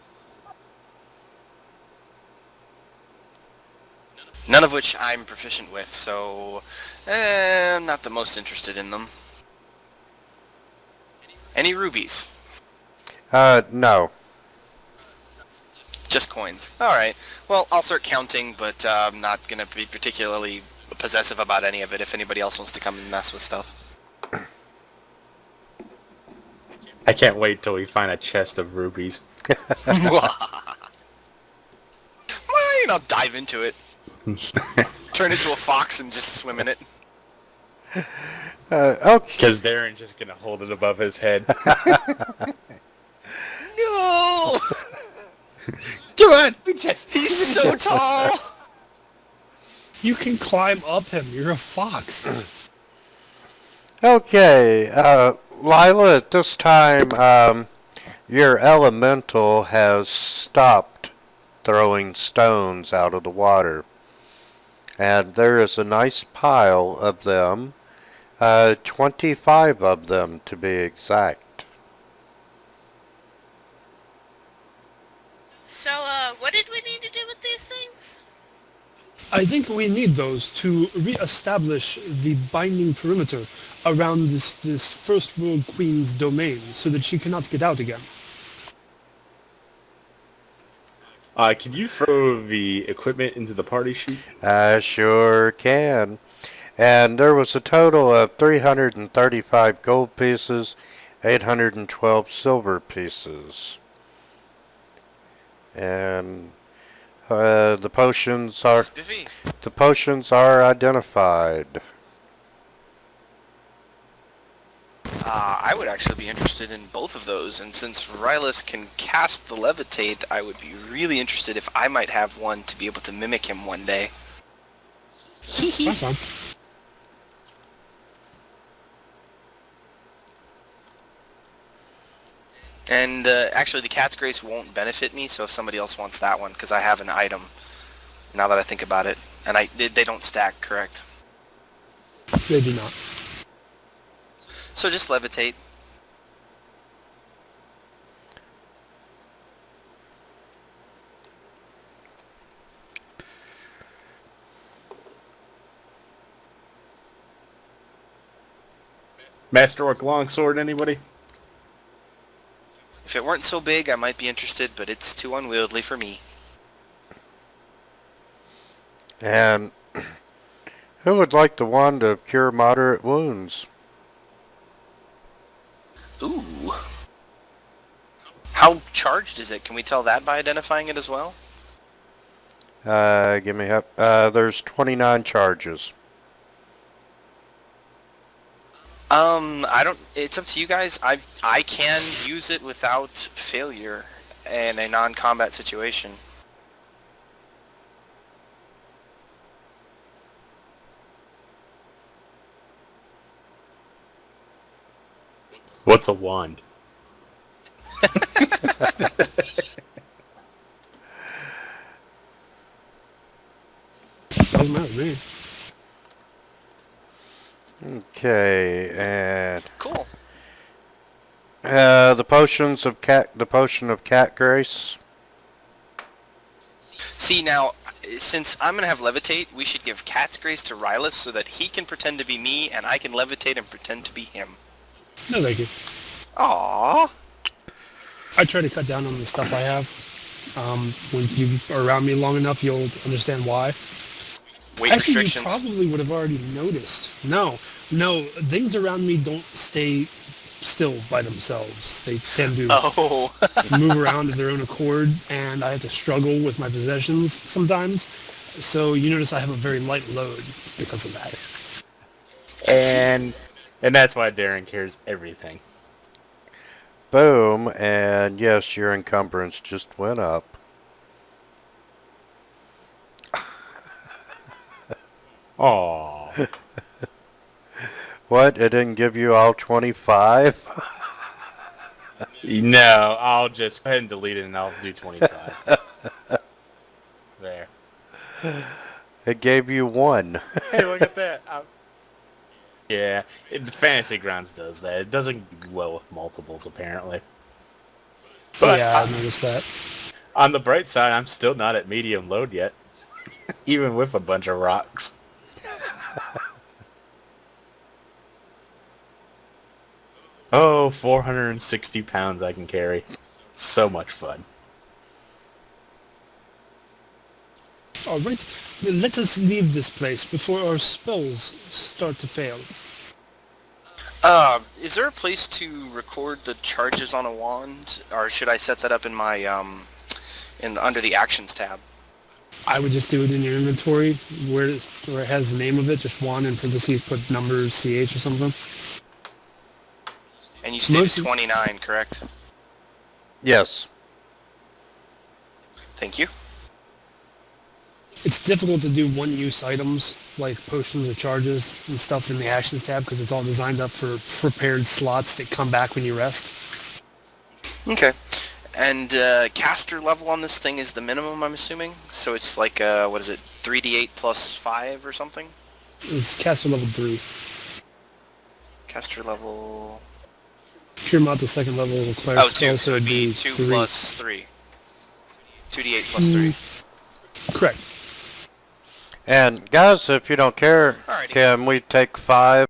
None of which I'm proficient with, so I'm not the most interested in them. Any rubies? No. Just coins. Alright. Well, I'll start counting, but I'm not going to be particularly possessive about any of it if anybody else wants to come and mess with stuff. I can't wait till we find a chest of rubies. I'll dive into it. Turn into a fox and just swim in it. Okay. Because Darren's just going to hold it above his head. No! Come on, we just... He's so tall! You can climb up him. You're a fox. Okay, Lila, at this time, your elemental has stopped throwing stones out of the water. And there is a nice pile of them, 25 of them to be exact. So, what did we need to do with these things? I think we need those to re-establish the binding perimeter around this First World Queen's domain so that she cannot get out again. Can you throw the equipment into the party sheet? I sure can. And there was a total of 335 gold pieces, 812 silver pieces. And the potions are Spiffy. identified. I would actually be interested in both of those, and since Rylus can cast the levitate, I would be really interested if I might have one to be able to mimic him one day. That's fine. And actually, the Cat's Grace won't benefit me, so if somebody else wants that one, because I have an item, now that I think about it. And they don't stack, correct? They do not. So just levitate. Masterwork longsword, anybody? If it weren't so big, I might be interested, but it's too unwieldy for me. And who would like the wand of cure moderate wounds? Ooh. How charged is it? Can we tell that by identifying it as well? Give me up. There's 29 charges. I don't... It's up to you guys. I can use it without failure in a non-combat situation. What's a wand? Doesn't matter to me. Okay, and Cool. the potion of cat grace. See, now, since I'm going to have levitate, we should give Cat's Grace to Rylus so that he can pretend to be me and I can levitate and pretend to be him. No, thank you. Aww. I try to cut down on the stuff I have. When you are around me long enough, you'll understand why. Weight Actually, restrictions. you probably would have already noticed. No, things around me don't stay still by themselves. They tend to Oh. move around of their own accord, and I have to struggle with my possessions sometimes. So you notice I have a very light load because of that. And that's why Darren carries everything. Boom, and yes, your encumbrance just went up. Aww. What? It didn't give you all 25? No, I'll just go ahead and delete it and I'll do 25. There. It gave you 1. Hey, look at that. Yeah, the Fantasy Grounds does that. It doesn't do well with multiples, apparently. But yeah, I noticed that. on the bright side, I'm still not at medium load yet. Even with a bunch of rocks. Oh, 460 pounds I can carry. So much fun. All right, let us leave this place before our spells start to fail. Is there a place to record the charges on a wand, or should I set that up in my under the actions tab? I would just do it in your inventory where it has the name of it, just one in parentheses, put number CH or something. And you stated 29, correct? Yes. Thank you. It's difficult to do one-use items like potions or charges and stuff in the actions tab because it's all designed up for prepared slots that come back when you rest. Okay. And caster level on this thing is the minimum, I'm assuming? So it's like, what is it, 3d8 plus 5 or something? It's caster level 3. Caster level... Pure Mount the second level of cleric spell, 2, so it'd be 2 3. plus 3. 2d8 plus 3. Correct. And guys, if you don't care, Alrighty. can we take 5